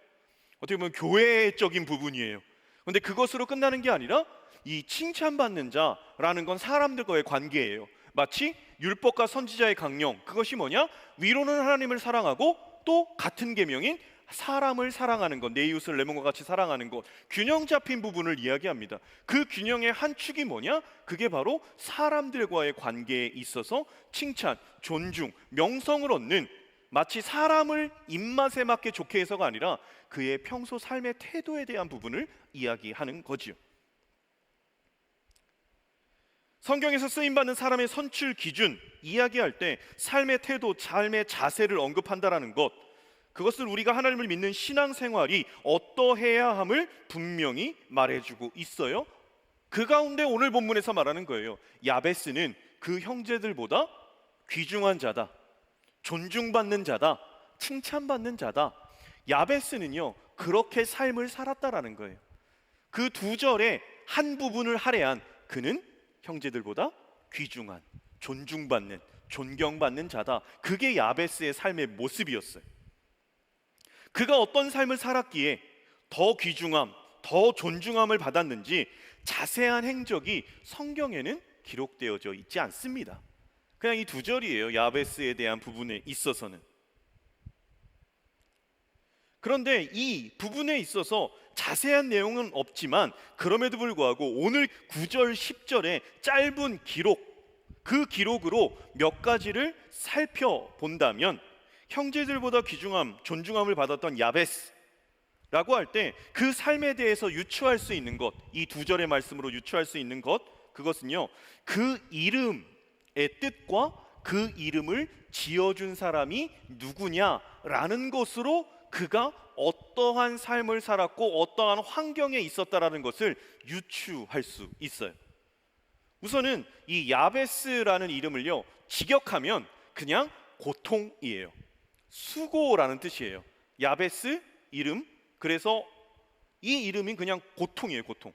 어떻게 보면 교회적인 부분이에요. 그런데 그것으로 끝나는 게 아니라 이 칭찬받는 자라는 건 사람들과의 관계예요. 마치 율법과 선지자의 강령, 그것이 뭐냐? 위로는 하나님을 사랑하고 또 같은 계명인 사람을 사랑하는 것, 내 이웃을 내 몸과 같이 사랑하는 것, 균형 잡힌 부분을 이야기합니다. 그 균형의 한 축이 뭐냐? 그게 바로 사람들과의 관계에 있어서 칭찬, 존중, 명성을 얻는, 마치 사람을 입맛에 맞게 좋게 해서가 아니라 그의 평소 삶의 태도에 대한 부분을 이야기하는 거지요. 성경에서 쓰임받는 사람의 선출 기준 이야기할 때 삶의 태도, 삶의 자세를 언급한다라는 것, 그것을 우리가 하나님을 믿는 신앙생활이 어떠해야 함을 분명히 말해주고 있어요. 그 가운데 오늘 본문에서 말하는 거예요. 야베스는 그 형제들보다 귀중한 자다, 존중받는 자다, 칭찬받는 자다. 야베스는요 그렇게 삶을 살았다라는 거예요. 그 2절의 한 부분을 할애한 그는 형제들보다 귀중한, 존중받는, 존경받는 자다. 그게 야베스의 삶의 모습이었어요. 그가 어떤 삶을 살았기에 더 귀중함, 더 존중함을 받았는지 자세한 행적이 성경에는 기록되어져 있지 않습니다. 그냥 이 2절이에요. 야베스에 대한 부분에 있어서는. 그런데 이 부분에 있어서 자세한 내용은 없지만 그럼에도 불구하고 오늘 9절, 10절의 짧은 기록, 그 기록으로 몇 가지를 살펴본다면 형제들보다 귀중함, 존중함을 받았던 야베스라고 할 때 그 삶에 대해서 유추할 수 있는 것, 이 2절의 말씀으로 유추할 수 있는 것, 그것은요 그 이름의 뜻과 그 이름을 지어준 사람이 누구냐라는 것으로 그가 어떠한 삶을 살았고 어떠한 환경에 있었다라는 것을 유추할 수 있어요. 우선은 이 야베스라는 이름을요 직역하면 그냥 고통이에요. 수고라는 뜻이에요. 야베스 이름, 그래서 이 이름이 그냥 고통이에요. 고통.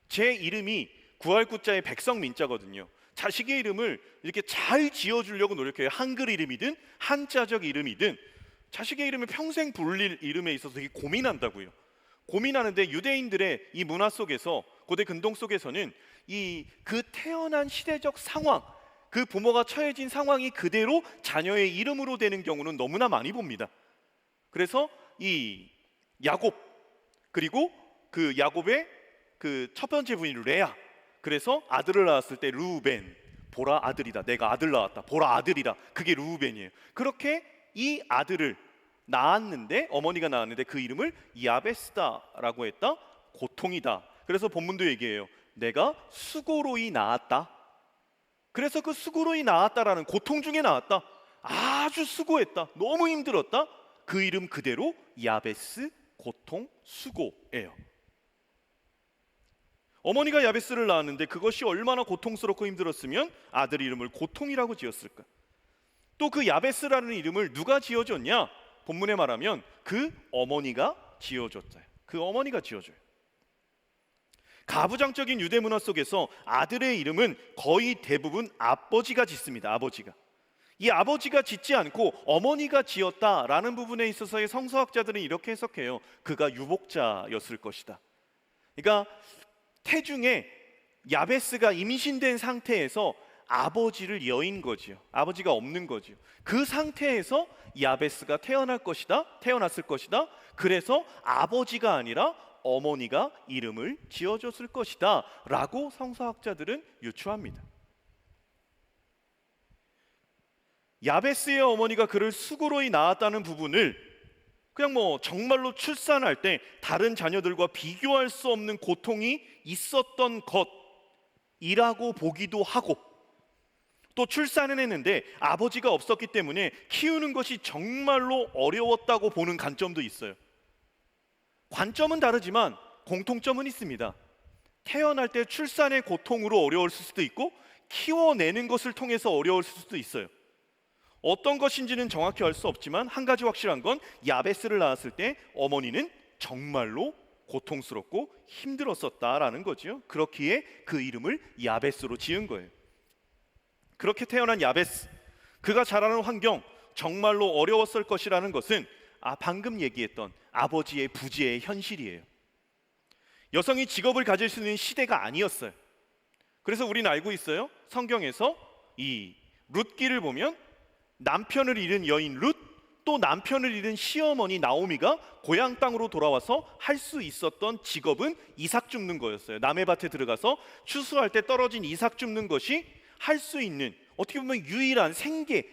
제 이름이 구할구자의 백성민자거든요. 자식의 이름을 이렇게 잘 지어주려고 노력해요. 한글 이름이든 한자적 이름이든 자식의 이름을 평생 부를 이름에 있어서 되게 고민한다고요. 고민하는데 유대인들의 이 문화 속에서, 고대 근동 속에서는 그 태어난 시대적 상황, 그 부모가 처해진 상황이 그대로 자녀의 이름으로 되는 경우는 너무나 많이 봅니다. 그래서 이 야곱, 그리고 그 야곱의 그 첫 번째 부인 레아, 그래서 아들을 낳았을 때 르우벤, 보라 아들이다, 내가 아들 낳았다, 보라 아들이다, 그게 르우벤이에요. 그렇게 이 아들을 낳았는데, 어머니가 낳았는데 그 이름을 야베스다라고 했다. 고통이다. 그래서 본문도 얘기해요. 내가 수고로이 낳았다. 그래서 그 수고로이 낳았다라는, 고통 중에 낳았다, 아주 수고했다, 너무 힘들었다, 그 이름 그대로 야베스, 고통, 수고예요. 어머니가 야베스를 낳았는데 그것이 얼마나 고통스럽고 힘들었으면 아들 이름을 고통이라고 지었을까? 또 그 야베스라는 이름을 누가 지어줬냐? 본문에 말하면 그 어머니가 지어줬어요. 그 어머니가 지어줘요. 가부장적인 유대 문화 속에서 아들의 이름은 거의 대부분 아버지가 짓습니다. 아버지가. 이 아버지가 짓지 않고 어머니가 지었다라는 부분에 있어서의 성서학자들은 이렇게 해석해요. 그가 유복자였을 것이다. 그러니까 태중에 야베스가 임신된 상태에서 아버지를 여인 거지요. 아버지가 없는 거지요. 그 상태에서 야베스가 태어났을 것이다. 그래서 아버지가 아니라 어머니가 이름을 지어줬을 것이다 라고 성서학자들은 유추합니다. 야베스의 어머니가 그를 수고로이 낳았다는 부분을 그냥 정말로 출산할 때 다른 자녀들과 비교할 수 없는 고통이 있었던 것이라고 보기도 하고, 또 출산은 했는데 아버지가 없었기 때문에 키우는 것이 정말로 어려웠다고 보는 관점도 있어요. 관점은 다르지만 공통점은 있습니다. 태어날 때 출산의 고통으로 어려웠을 수도 있고 키워내는 것을 통해서 어려웠을 수도 있어요. 어떤 것인지는 정확히 알 수 없지만 한 가지 확실한 건 야베스를 낳았을 때 어머니는 정말로 고통스럽고 힘들었었다라는 거죠. 그렇기에 그 이름을 야베스로 지은 거예요. 그렇게 태어난 야베스, 그가 자라는 환경 정말로 어려웠을 것이라는 것은 방금 얘기했던 아버지의 부재의 현실이에요. 여성이 직업을 가질 수 있는 시대가 아니었어요. 그래서 우리는 알고 있어요. 성경에서 이 룻기를 보면 남편을 잃은 여인 룻, 또 남편을 잃은 시어머니 나오미가 고향 땅으로 돌아와서 할 수 있었던 직업은 이삭 줍는 거였어요. 남의 밭에 들어가서 추수할 때 떨어진 이삭 줍는 것이 할 수 있는, 어떻게 보면 유일한 생계,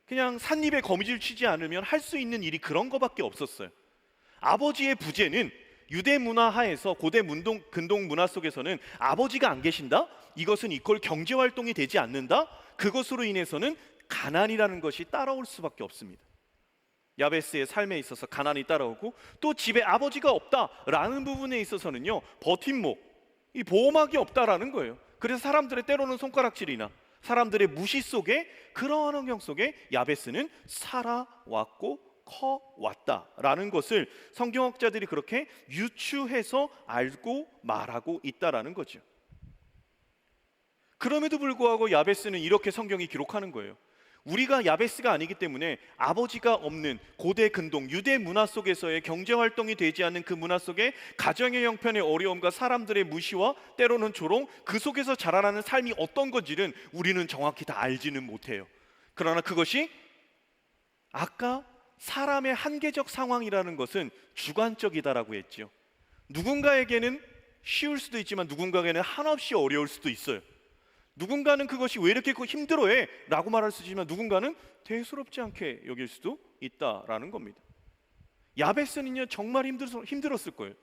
그냥 삿입에 거미줄 치지 않으면 할 수 있는 일이 그런 거밖에 없었어요. 아버지의 부재는 유대 문화 하에서, 고대 근동 문화 속에서는 아버지가 안 계신다? 이것은 이퀄 경제 활동이 되지 않는다? 그것으로 인해서는 가난이라는 것이 따라올 수밖에 없습니다. 야베스의 삶에 있어서 가난이 따라오고, 또 집에 아버지가 없다라는 부분에 있어서는요, 버팀목, 이 보호막이 없다라는 거예요. 그래서 사람들의 때로는 손가락질이나 사람들의 무시 속에, 그러한 환경 속에 야베스는 살아왔고 커왔다라는 것을 성경학자들이 그렇게 유추해서 알고 말하고 있다라는 거죠. 그럼에도 불구하고 야베스는 이렇게 성경이 기록하는 거예요. 우리가 야베스가 아니기 때문에 아버지가 없는 고대 근동 유대 문화 속에서의 경제 활동이 되지 않는 그 문화 속에 가정의 형편의 어려움과 사람들의 무시와 때로는 조롱, 그 속에서 자라나는 삶이 어떤 건지는 우리는 정확히 다 알지는 못해요. 그러나 그것이 아까 사람의 한계적 상황이라는 것은 주관적이다라고 했죠. 누군가에게는 쉬울 수도 있지만 누군가에게는 한없이 어려울 수도 있어요. 누군가는 그것이 왜 이렇게 힘들어해? 라고 말할 수 있지만 누군가는 대수롭지 않게 여길 수도 있다라는 겁니다. 야베스는요 정말 힘들었을 거예요.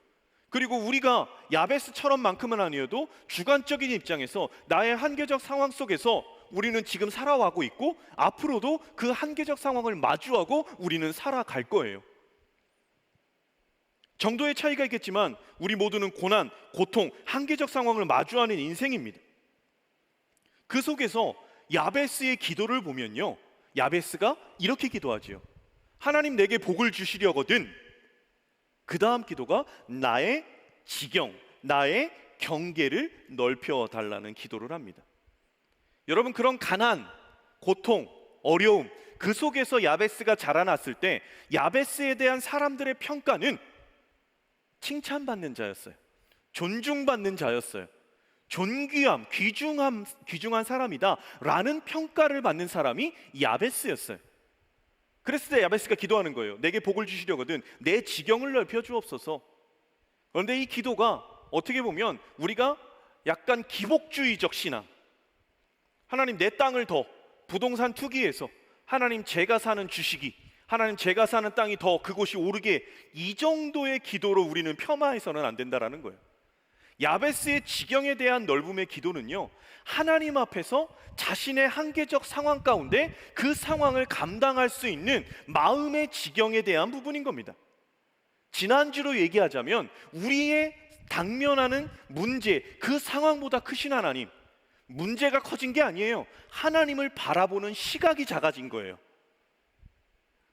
그리고 우리가 야베스처럼만큼은 아니어도 주관적인 입장에서 나의 한계적 상황 속에서 우리는 지금 살아가고 있고 앞으로도 그 한계적 상황을 마주하고 우리는 살아갈 거예요. 정도의 차이가 있겠지만 우리 모두는 고난, 고통, 한계적 상황을 마주하는 인생입니다. 그 속에서 야베스의 기도를 보면요, 야베스가 이렇게 기도하지요. 하나님 내게 복을 주시려거든. 그 다음 기도가 나의 지경, 나의 경계를 넓혀 달라는 기도를 합니다. 여러분, 그런 가난, 고통, 어려움, 그 속에서 야베스가 자라났을 때 야베스에 대한 사람들의 평가는 칭찬받는 자였어요. 존중받는 자였어요. 존귀함, 귀중한 사람이다 라는 평가를 받는 사람이 야베스였어요. 그랬을 때 야베스가 기도하는 거예요. 내게 복을 주시려거든 내 지경을 넓혀 주옵소서. 그런데 이 기도가 어떻게 보면 우리가 약간 기복주의적 신앙, 하나님 내 땅을 더 부동산 투기해서 하나님 제가 사는 주식이, 하나님 제가 사는 땅이 더 그곳이 오르게, 이 정도의 기도로 우리는 폄하해서는 안 된다라는 거예요. 야베스의 지경에 대한 넓음의 기도는요, 하나님 앞에서 자신의 한계적 상황 가운데 그 상황을 감당할 수 있는 마음의 지경에 대한 부분인 겁니다. 지난주로 얘기하자면 우리의 당면하는 문제, 그 상황보다 크신 하나님, 문제가 커진 게 아니에요. 하나님을 바라보는 시각이 작아진 거예요.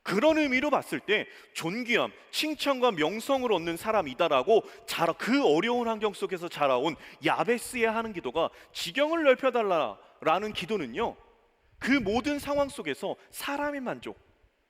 그런 의미로 봤을 때 존귀함, 칭찬과 명성을 얻는 사람이다라고 그 어려운 환경 속에서 자라온 야베스의 하는 기도가 지경을 넓혀달라라는 기도는요, 그 모든 상황 속에서 사람의 만족,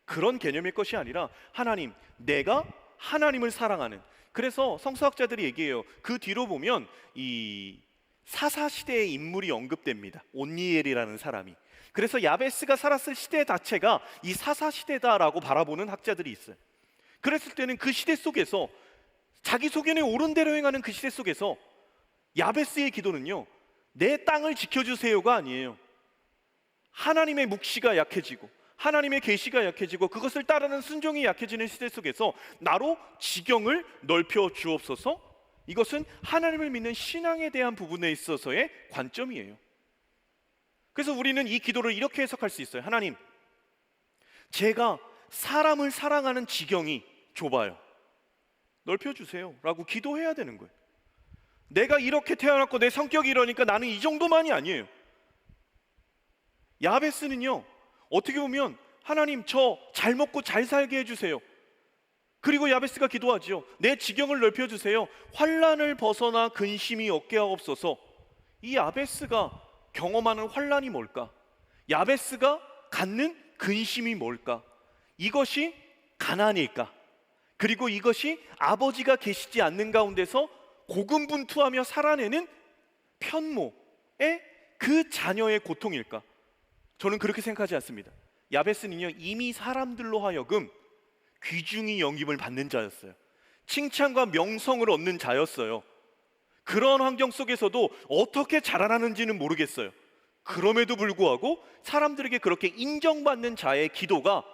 그런 개념일 것이 아니라 하나님, 내가 하나님을 사랑하는, 그래서 성서학자들이 얘기해요. 그 뒤로 보면 이 사사시대의 인물이 언급됩니다. 온니엘이라는 사람이. 그래서 야베스가 살았을 시대 자체가 이 사사시대다라고 바라보는 학자들이 있어요. 그랬을 때는 그 시대 속에서 자기 소견에 옳은 대로 행하는 그 시대 속에서 야베스의 기도는요, 내 땅을 지켜주세요가 아니에요. 하나님의 묵시가 약해지고 하나님의 계시가 약해지고 그것을 따르는 순종이 약해지는 시대 속에서 나로 지경을 넓혀 주옵소서. 이것은 하나님을 믿는 신앙에 대한 부분에 있어서의 관점이에요. 그래서 우리는 이 기도를 이렇게 해석할 수 있어요. 하나님, 제가 사람을 사랑하는 지경이 좁아요. 넓혀주세요 라고 기도해야 되는 거예요. 내가 이렇게 태어났고 내 성격이 이러니까 나는 이 정도만이 아니에요. 야베스는요, 어떻게 보면 하나님, 저 잘 먹고 잘 살게 해주세요. 그리고 야베스가 기도하지요. 내 지경을 넓혀주세요. 환난을 벗어나 근심이 없게 하옵소서. 이 야베스가 경험하는 환난이 뭘까? 야베스가 갖는 근심이 뭘까? 이것이 가난일까? 그리고 이것이 아버지가 계시지 않는 가운데서 고군분투하며 살아내는 편모의 그 자녀의 고통일까? 저는 그렇게 생각하지 않습니다. 야베스는요, 이미 사람들로 하여금 귀중히 영입을 받는 자였어요. 칭찬과 명성을 얻는 자였어요. 그런 환경 속에서도 어떻게 자라나는지는 모르겠어요. 그럼에도 불구하고 사람들에게 그렇게 인정받는 자의 기도가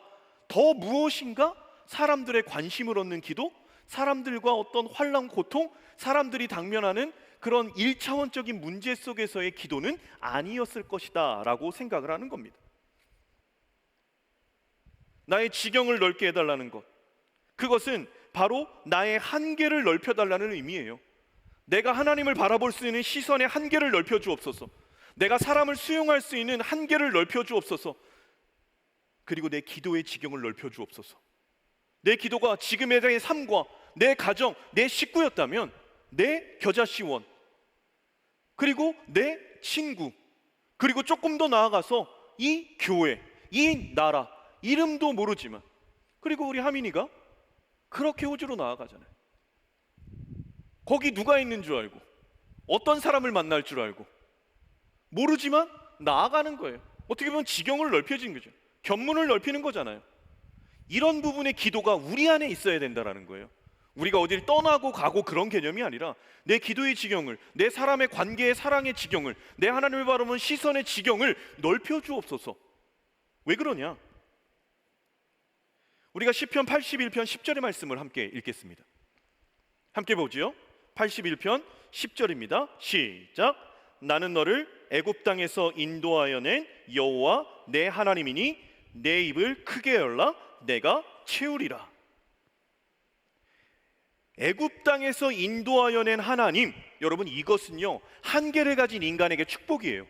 더 무엇인가 사람들의 관심을 얻는 기도, 사람들과 어떤 환난, 고통, 사람들이 당면하는 그런 1차원적인 문제 속에서의 기도는 아니었을 것이다 라고 생각을 하는 겁니다. 나의 지경을 넓게 해달라는 것, 그것은 바로 나의 한계를 넓혀달라는 의미예요. 내가 하나님을 바라볼 수 있는 시선의 한계를 넓혀 주옵소서. 내가 사람을 수용할 수 있는 한계를 넓혀 주옵소서. 그리고 내 기도의 지경을 넓혀 주옵소서. 내 기도가 지금의 내 삶과 내 가정, 내 식구였다면 내 겨자씨원, 그리고 내 친구, 그리고 조금 더 나아가서 이 교회, 이 나라, 이름도 모르지만, 그리고 우리 하민이가 그렇게 호주로 나아가잖아요. 거기 누가 있는 줄 알고, 어떤 사람을 만날 줄 알고, 모르지만 나아가는 거예요. 어떻게 보면 지경을 넓혀진 거죠. 견문을 넓히는 거잖아요. 이런 부분의 기도가 우리 안에 있어야 된다는 거예요. 우리가 어디를 떠나고 가고 그런 개념이 아니라 내 기도의 지경을, 내 사람의 관계의 사랑의 지경을, 내 하나님을 바라보는 시선의 지경을 넓혀 주옵소서. 왜 그러냐? 우리가 시편 81편 10절의 말씀을 함께 읽겠습니다. 함께 보지요. 81편 10절입니다. 시작. 나는 너를 애굽 땅에서 인도하여 낸 여호와 내 하나님이니 내 입을 크게 열라 내가 채우리라. 애굽 땅에서 인도하여 낸 하나님, 여러분, 이것은요 한계를 가진 인간에게 축복이에요.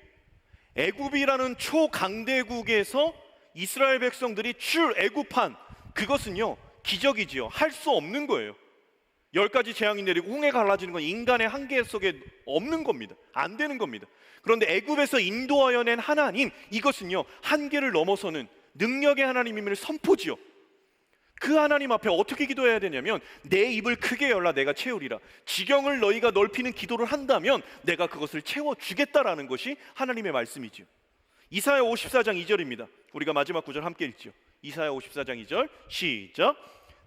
애굽이라는 초강대국에서 이스라엘 백성들이 출애굽한 그것은요 기적이지요. 할 수 없는 거예요. 10가지 재앙이 내리고 홍해 갈라지는 건 인간의 한계 속에 없는 겁니다. 안 되는 겁니다. 그런데 애굽에서 인도하여 낸 하나님, 이것은요 한계를 넘어서는 능력의 하나님임을 선포지요. 그 하나님 앞에 어떻게 기도해야 되냐면 내 입을 크게 열라 내가 채우리라. 지경을 너희가 넓히는 기도를 한다면 내가 그것을 채워주겠다라는 것이 하나님의 말씀이지요. 이사야 54장 2절입니다. 우리가 마지막 구절 함께 읽죠. 이사야 54장 2절 시작.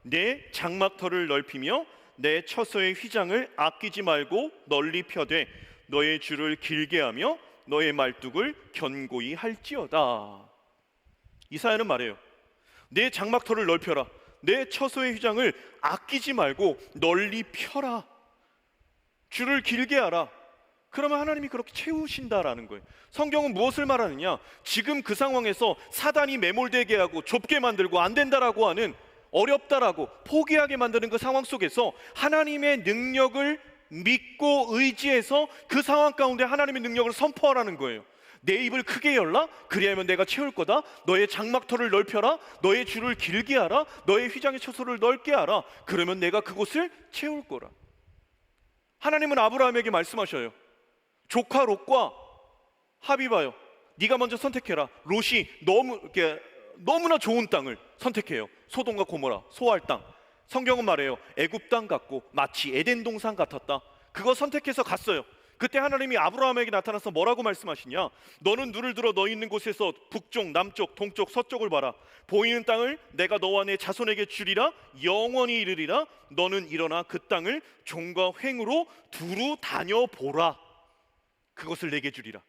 내 장막터를 넓히며 내 처소의 휘장을 아끼지 말고 널리 펴되 너의 줄을 길게 하며 너의 말뚝을 견고히 할지어다. 이사야는 말해요. 내 장막터를 넓혀라. 내 처소의 휘장을 아끼지 말고 널리 펴라. 줄을 길게 하라. 그러면 하나님이 그렇게 채우신다라는 거예요. 성경은 무엇을 말하느냐? 지금 그 상황에서 사단이 매몰되게 하고 좁게 만들고 안 된다라고 하는, 어렵다라고 포기하게 만드는 그 상황 속에서 하나님의 능력을 믿고 의지해서 그 상황 가운데 하나님의 능력을 선포하라는 거예요. 내 입을 크게 열라. 그리하면 내가 채울 거다. 너의 장막터를 넓혀라. 너의 줄을 길게 하라. 너의 휘장의 처소를 넓게 하라. 그러면 내가 그곳을 채울 거라. 하나님은 아브라함에게 말씀하셔요. 조카 롯과 합의봐요. 네가 먼저 선택해라. 롯이 너무나 좋은 땅을 선택해요. 소돔과 고모라, 소알 땅. 성경은 말해요. 애굽 땅 같고 마치 에덴 동산 같았다. 그거 선택해서 갔어요. 그때 하나님이 아브라함에게 나타나서 뭐라고 말씀하시냐? 너는 눈을 들어 너 있는 곳에서 북쪽, 남쪽, 동쪽, 서쪽을 봐라. 보이는 땅을 내가 너와 내 자손에게 주리라. 영원히 이르리라. 너는 일어나 그 땅을 종과 횡으로 두루 다녀보라. 그것을 내게 주리라.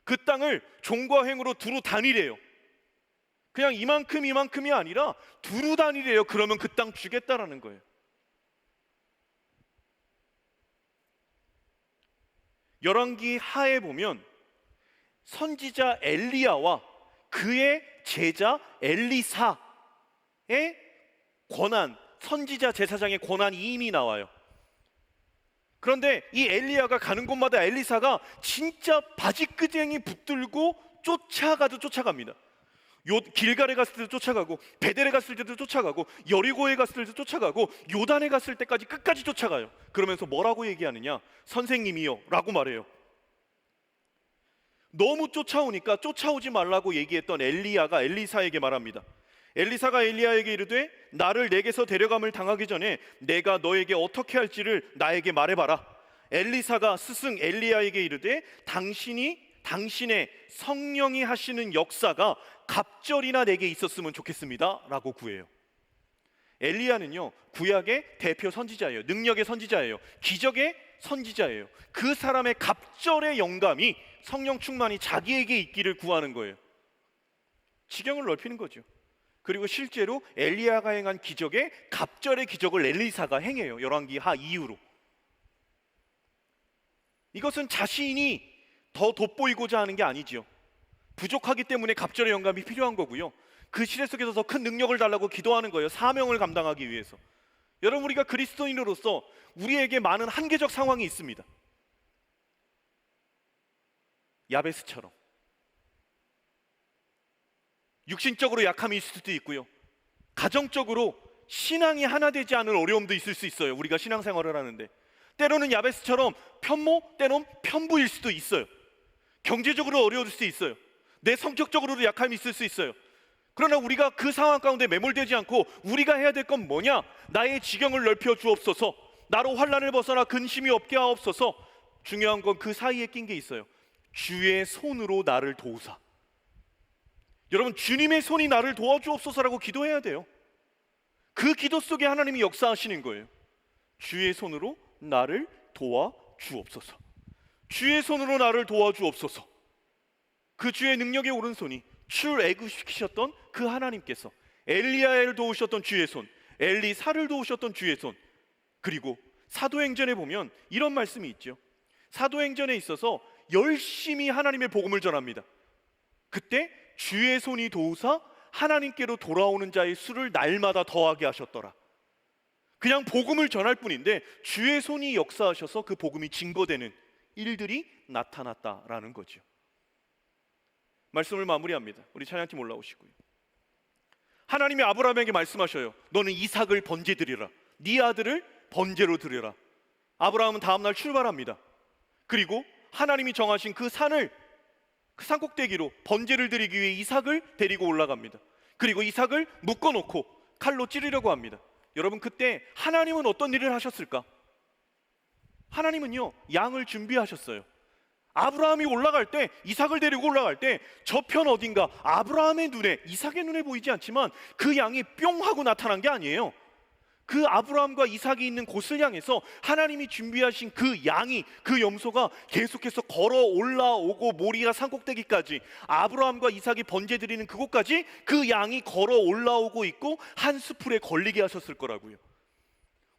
그 땅을 종과 횡으로 두루 다니래요. 그냥 이만큼이 아니라 두루 다니래요. 그러면 그 땅 주겠다라는 거예요. 열왕기 하에 보면 선지자 엘리야와 그의 제자 엘리사의 권한, 선지자 제사장의 권한 이임이 나와요. 그런데 이 엘리야가 가는 곳마다 엘리사가 진짜 바지끄댕이 붙들고 쫓아갑니다. 길갈에 갔을 때도 쫓아가고, 베델에 갔을 때도 쫓아가고, 여리고에 갔을 때도 쫓아가고, 요단에 갔을 때까지 끝까지 쫓아가요. 그러면서 뭐라고 얘기하느냐? 선생님이요 라고 말해요. 너무 쫓아오니까 쫓아오지 말라고 얘기했던 엘리야가 엘리사에게 말합니다. 엘리사가 엘리야에게 이르되 나를 내게서 데려감을 당하기 전에 내가 너에게 어떻게 할지를 나에게 말해봐라. 엘리사가 스승 엘리야에게 이르되 당신의 성령이 하시는 역사가 갑절이나 내게 있었으면 좋겠습니다 라고 구해요. 엘리야는요, 구약의 대표 선지자예요. 능력의 선지자예요. 기적의 선지자예요. 그 사람의 갑절의 영감이, 성령 충만이 자기에게 있기를 구하는 거예요. 지경을 넓히는 거죠. 그리고 실제로 엘리야가 행한 기적의 갑절의 기적을 엘리사가 행해요. 열왕기 하 이후로. 이것은 자신이 더 돋보이고자 하는 게 아니지요. 부족하기 때문에 갑절의 영감이 필요한 거고요. 그 시대 속에서 더 큰 능력을 달라고 기도하는 거예요. 사명을 감당하기 위해서. 여러분, 우리가 그리스도인으로서 우리에게 많은 한계적 상황이 있습니다. 야베스처럼 육신적으로 약함이 있을 수도 있고요. 가정적으로 신앙이 하나 되지 않은 어려움도 있을 수 있어요. 우리가 신앙생활을 하는데 때로는 야베스처럼 편모, 때론 편부일 수도 있어요. 경제적으로 어려울 수도 있어요. 내 성격적으로도 약함이 있을 수 있어요. 그러나 우리가 그 상황 가운데 매몰되지 않고 우리가 해야 될 건 뭐냐? 나의 지경을 넓혀 주옵소서. 나로 환난을 벗어나 근심이 없게 하옵소서. 중요한 건 그 사이에 낀 게 있어요. 주의 손으로 나를 도우사. 여러분, 주님의 손이 나를 도와주옵소서라고 기도해야 돼요. 그 기도 속에 하나님이 역사하시는 거예요. 주의 손으로 나를 도와주옵소서. 주의 손으로 나를 도와주옵소서. 그 주의 능력의 오른손이 출애굽시키셨던 그 하나님께서 엘리야를 도우셨던 주의 손, 엘리사를 도우셨던 주의 손, 그리고 사도행전에 보면 이런 말씀이 있죠. 사도행전에 있어서 열심히 하나님의 복음을 전합니다. 그때 주의 손이 도우사 하나님께로 돌아오는 자의 수를 날마다 더하게 하셨더라. 그냥 복음을 전할 뿐인데 주의 손이 역사하셔서 그 복음이 증거되는 일들이 나타났다라는 거죠. 말씀을 마무리합니다. 우리 찬양팀 올라오시고요. 하나님이 아브라함에게 말씀하셔요. 너는 이삭을 번제 드리라. 네 아들을 번제로 드리라. 아브라함은 다음날 출발합니다. 그리고 하나님이 정하신 그 산을, 그 산꼭대기로 번제를 드리기 위해 이삭을 데리고 올라갑니다. 그리고 이삭을 묶어놓고 칼로 찌르려고 합니다. 여러분, 그때 하나님은 어떤 일을 하셨을까? 하나님은요, 양을 준비하셨어요. 아브라함이 올라갈 때, 이삭을 데리고 올라갈 때 저편 어딘가 아브라함의 눈에, 이삭의 눈에 보이지 않지만 그 양이 뿅 하고 나타난 게 아니에요. 그 아브라함과 이삭이 있는 곳을 향해서 하나님이 준비하신 그 양이, 그 염소가 계속해서 걸어 올라오고 모리아 산꼭대기까지, 아브라함과 이삭이 번제드리는 그곳까지 그 양이 걸어 올라오고 있고 한 수풀에 걸리게 하셨을 거라고요.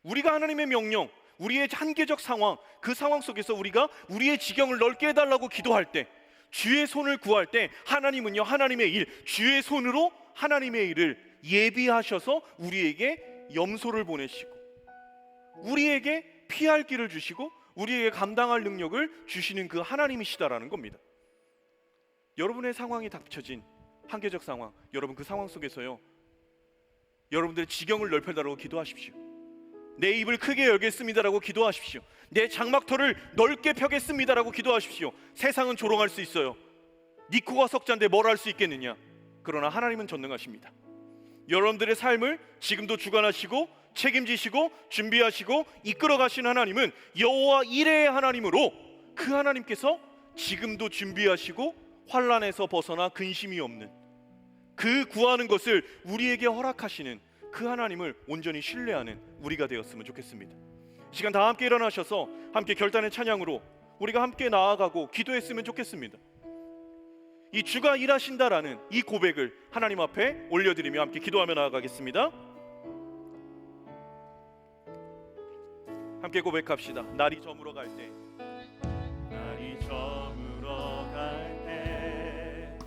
우리가 하나님의 명령, 우리의 한계적 상황, 그 상황 속에서 우리가 우리의 지경을 넓게 해달라고 기도할 때, 주의 손을 구할 때 하나님은요, 하나님의 일, 주의 손으로 하나님의 일을 예비하셔서 우리에게 염소를 보내시고 우리에게 피할 길을 주시고 우리에게 감당할 능력을 주시는 그 하나님이시다라는 겁니다. 여러분의 상황이 닥쳐진 한계적 상황, 여러분 그 상황 속에서요, 여러분들의 지경을 넓혀달라고 기도하십시오. 내 입을 크게 열겠습니다라고 기도하십시오. 내 장막터를 넓게 펴겠습니다라고 기도하십시오. 세상은 조롱할 수 있어요. 네 코가 석자인데 뭘 할 수 있겠느냐. 그러나 하나님은 전능하십니다. 여러분들의 삶을 지금도 주관하시고 책임지시고 준비하시고 이끌어 가신 하나님은 여호와 이레의 하나님으로, 그 하나님께서 지금도 준비하시고 환난에서 벗어나 근심이 없는, 그 구하는 것을 우리에게 허락하시는 그 하나님을 온전히 신뢰하는 우리가 되었으면 좋겠습니다. 이 시간 다 함께 일어나셔서 함께 결단의 찬양으로 우리가 함께 나아가고 기도했으면 좋겠습니다. 이 주가 일하신다라는 이 고백을 하나님 앞에 올려드리며 함께 기도하며 나아가겠습니다. 함께 고백합시다. 날이 저물어 갈 때, 날이 저물어 갈 때,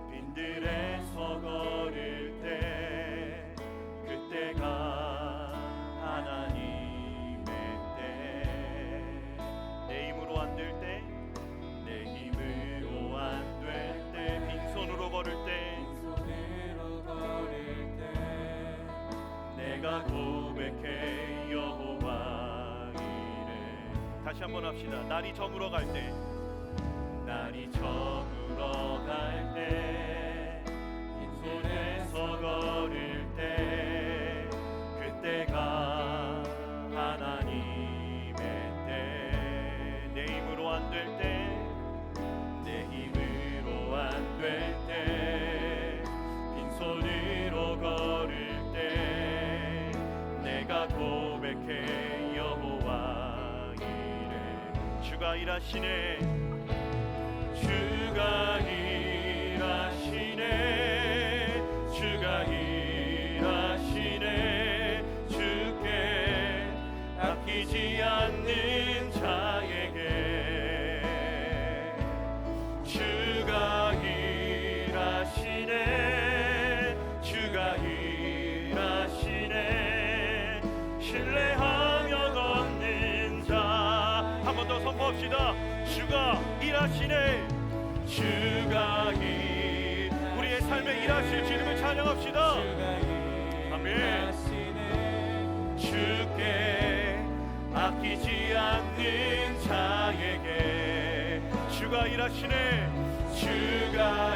빈들에서 걸을 때, 그때가 하나님의 때. 내 힘으로 안 될 때, 내 힘으로 안 될 때, 빈손으로 걸을 때, 내가 고백해 여호와 이래. 다시 한번 합시다. 날이 저물어 갈 때, 날이 저물어 갈 때, 빈손에서 걸을 때, 그때가 하나님의 때. 내 힘으로 안 될 때, 내 힘으로 안 될 때, 빈손으로 걸을 때, 내가 고백해 여호와 이래. 주가 일하시네, 주가 일하시네, 주가 일하시네. 주께 아끼지 않는 자에게 주가 일하시네, 주가 일하시네. 신뢰하며 걷는 자, 한 번 더 선포합시다. 주가 일하시네, 주가 우리의 삶에 일하실 주님을 찬양합시다. 아멘. 주께 아끼지 않는 자에게 주가 일하시네, 주가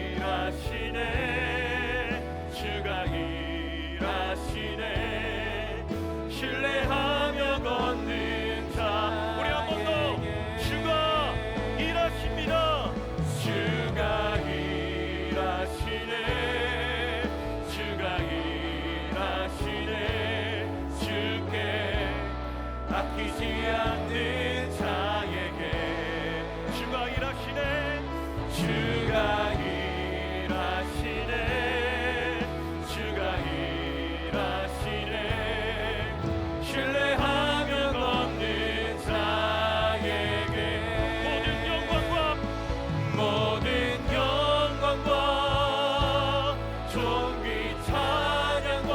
일하시네, 주가 일하시네. 신뢰하며 걷는 자, 우리 한 번 더. 주가 일하십니다. 주가 일하시네, 주가 일하시네. 주께 아끼지 않는 자에게 주가 일하시네, 주가 일하시네, 주가 일하시네. 신뢰하며 걷는 자에게 모든 영광과 존귀 찬양과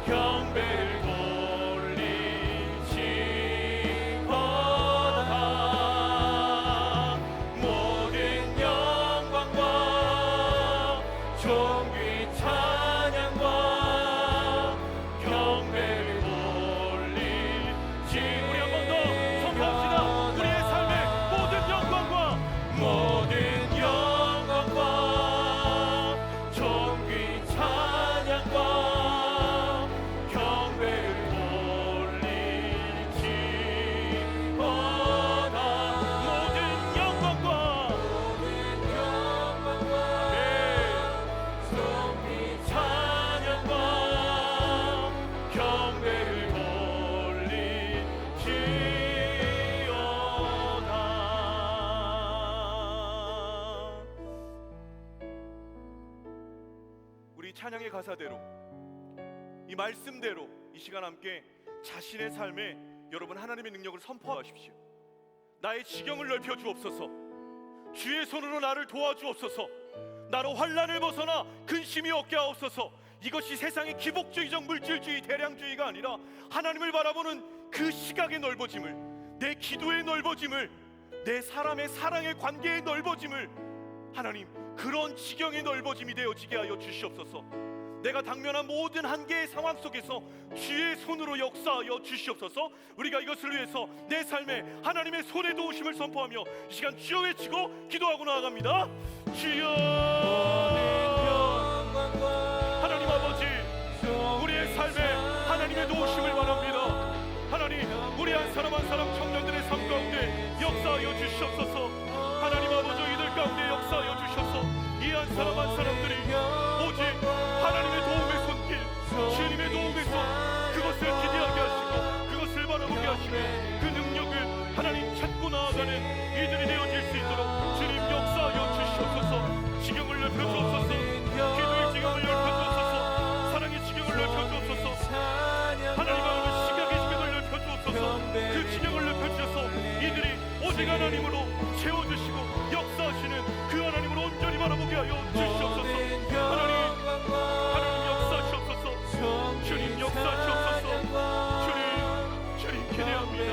경배를 돌리시네. 가사대로, 이 말씀대로 이 시간 함께 자신의 삶에 여러분 하나님의 능력을 선포하십시오. 나의 지경을 넓혀 주옵소서. 주의 손으로 나를 도와주옵소서. 나로 환난을 벗어나 근심이 없게 하옵소서. 이것이 세상의 기복주의적 물질주의 대량주의가 아니라 하나님을 바라보는 그 시각의 넓어짐을, 내 기도의 넓어짐을, 내 사람의 사랑의 관계의 넓어짐을, 하나님 그런 지경의 넓어짐이 되어지게 하여 주시옵소서. 내가 당면한 모든 한계의 상황 속에서 주의 손으로 역사하여 주시옵소서. 우리가 이것을 위해서 내 삶에 하나님의 손의 도우심을 선포하며 이 시간 주여 외치고 기도하고 나아갑니다. 주여, 하나님 아버지, 우리의 삶에 하나님의 도우심을 원합니다. 하나님, 우리 한 사람 한 사람 청년들의 삶 가운데 역사하여 주시옵소서. 하나님 아버지, 이들 가운데 역사하여 주셔서 이 한 사람 한 사람들이 오직 하나님의 도움의 손길, 주님의 도움의 손, 그것을 기대하게 하시고 그것을 바라보게 하시고 그 능력을 하나님 찾고 나아가는 이들이 되어질 수 있도록 주님 역사하여 주시옵소서. 지경을 넓혀 주옵소서. 기도의 지경을 넓혀 주옵소서. 사랑의 지경을 넓혀 주옵소서. 하나님 아버지, 시각의 지경을 넓혀 주옵소서. 그 지경을 넓혀 주셔서 이들이 오직 하나님으로 채워주시고 역사하시는 그 하나님을 온전히 바라보게 하여 주시옵소서. 하나님 역사하시옵소서. 주님 역사하시옵소서. 주님 기대합니다.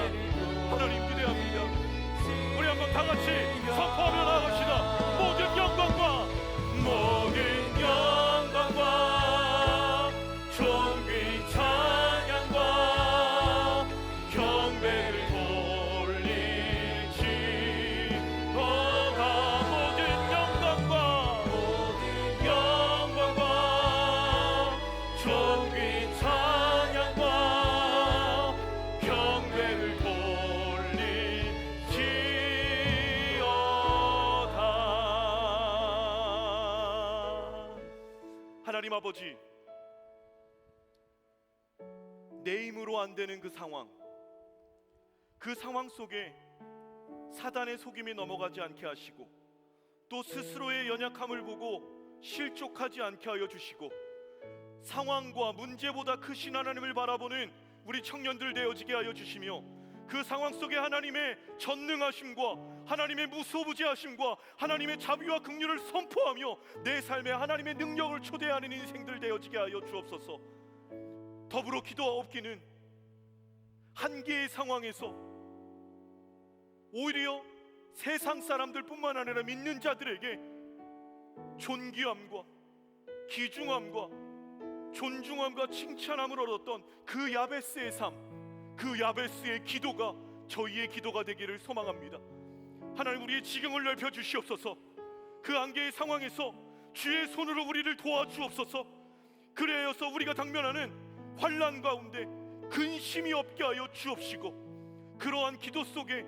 하나님 기대합니다. 우리 한번 다 같이 선포하며 나아갑시다. 모든 영광과 존귀 찬양과 경배를 하나님 아버지, 내 힘으로 안 되는 그 상황 속에 사단의 속임에 넘어가지 않게 하시고 또 스스로의 연약함을 보고 실족하지 않게 하여 주시고 상황과 문제보다 크신 하나님을 바라보는 우리 청년들 되어지게 하여 주시며 그 상황 속에 하나님의 전능하심과 하나님의 무소부지하심과 하나님의 자비와 긍휼을 선포하며 내 삶에 하나님의 능력을 초대하는 인생들 되어지게 하여 주옵소서. 더불어 기도하옵기는 한계의 상황에서 오히려 세상 사람들뿐만 아니라 믿는 자들에게 존귀함과 귀중함과 존중함과 칭찬함을 얻었던 그 야베스의 삶, 그 야베스의 기도가 저희의 기도가 되기를 소망합니다. 하나님, 우리의 지경을 넓혀 주시옵소서. 그 한계의 상황에서 주의 손으로 우리를 도와주옵소서. 그래여서 우리가 당면하는 환난 가운데 근심이 없게 하여 주옵시고 그러한 기도 속에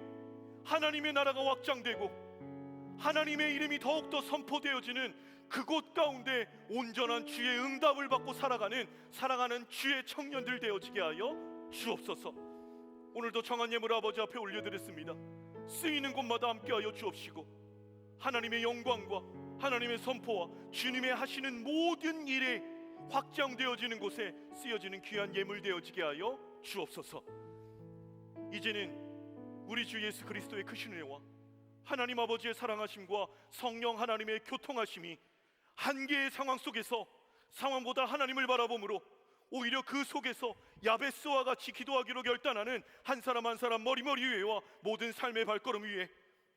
하나님의 나라가 확장되고 하나님의 이름이 더욱더 선포되어지는 그곳 가운데 온전한 주의 응답을 받고 살아가는 주의 청년들 되어지게 하여 주옵소서. 오늘도 정한 예물 아버지 앞에 올려드렸습니다. 쓰이는 곳마다 함께하여 주옵시고 하나님의 영광과 하나님의 선포와 주님의 하시는 모든 일에 확장되어지는 곳에 쓰여지는 귀한 예물 되어지게 하여 주옵소서. 이제는 우리 주 예수 그리스도의 크신 은혜와 하나님 아버지의 사랑하심과 성령 하나님의 교통하심이 한계의 상황 속에서 상황보다 하나님을 바라봄으로 오히려 그 속에서 야베스와 같이 기도하기로 결단하는 한 사람 한 사람 머리머리 위에와 모든 삶의 발걸음 위에,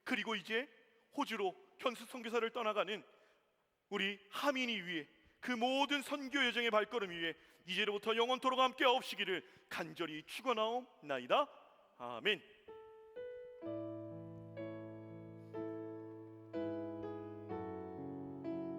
그리고 이제 호주로 견습 선교사를 떠나가는 우리 하민이 위에, 그 모든 선교 여정의 발걸음 위에 이제로부터 영원토록 함께 하옵시기를 간절히 축원하옵나이다. 아멘.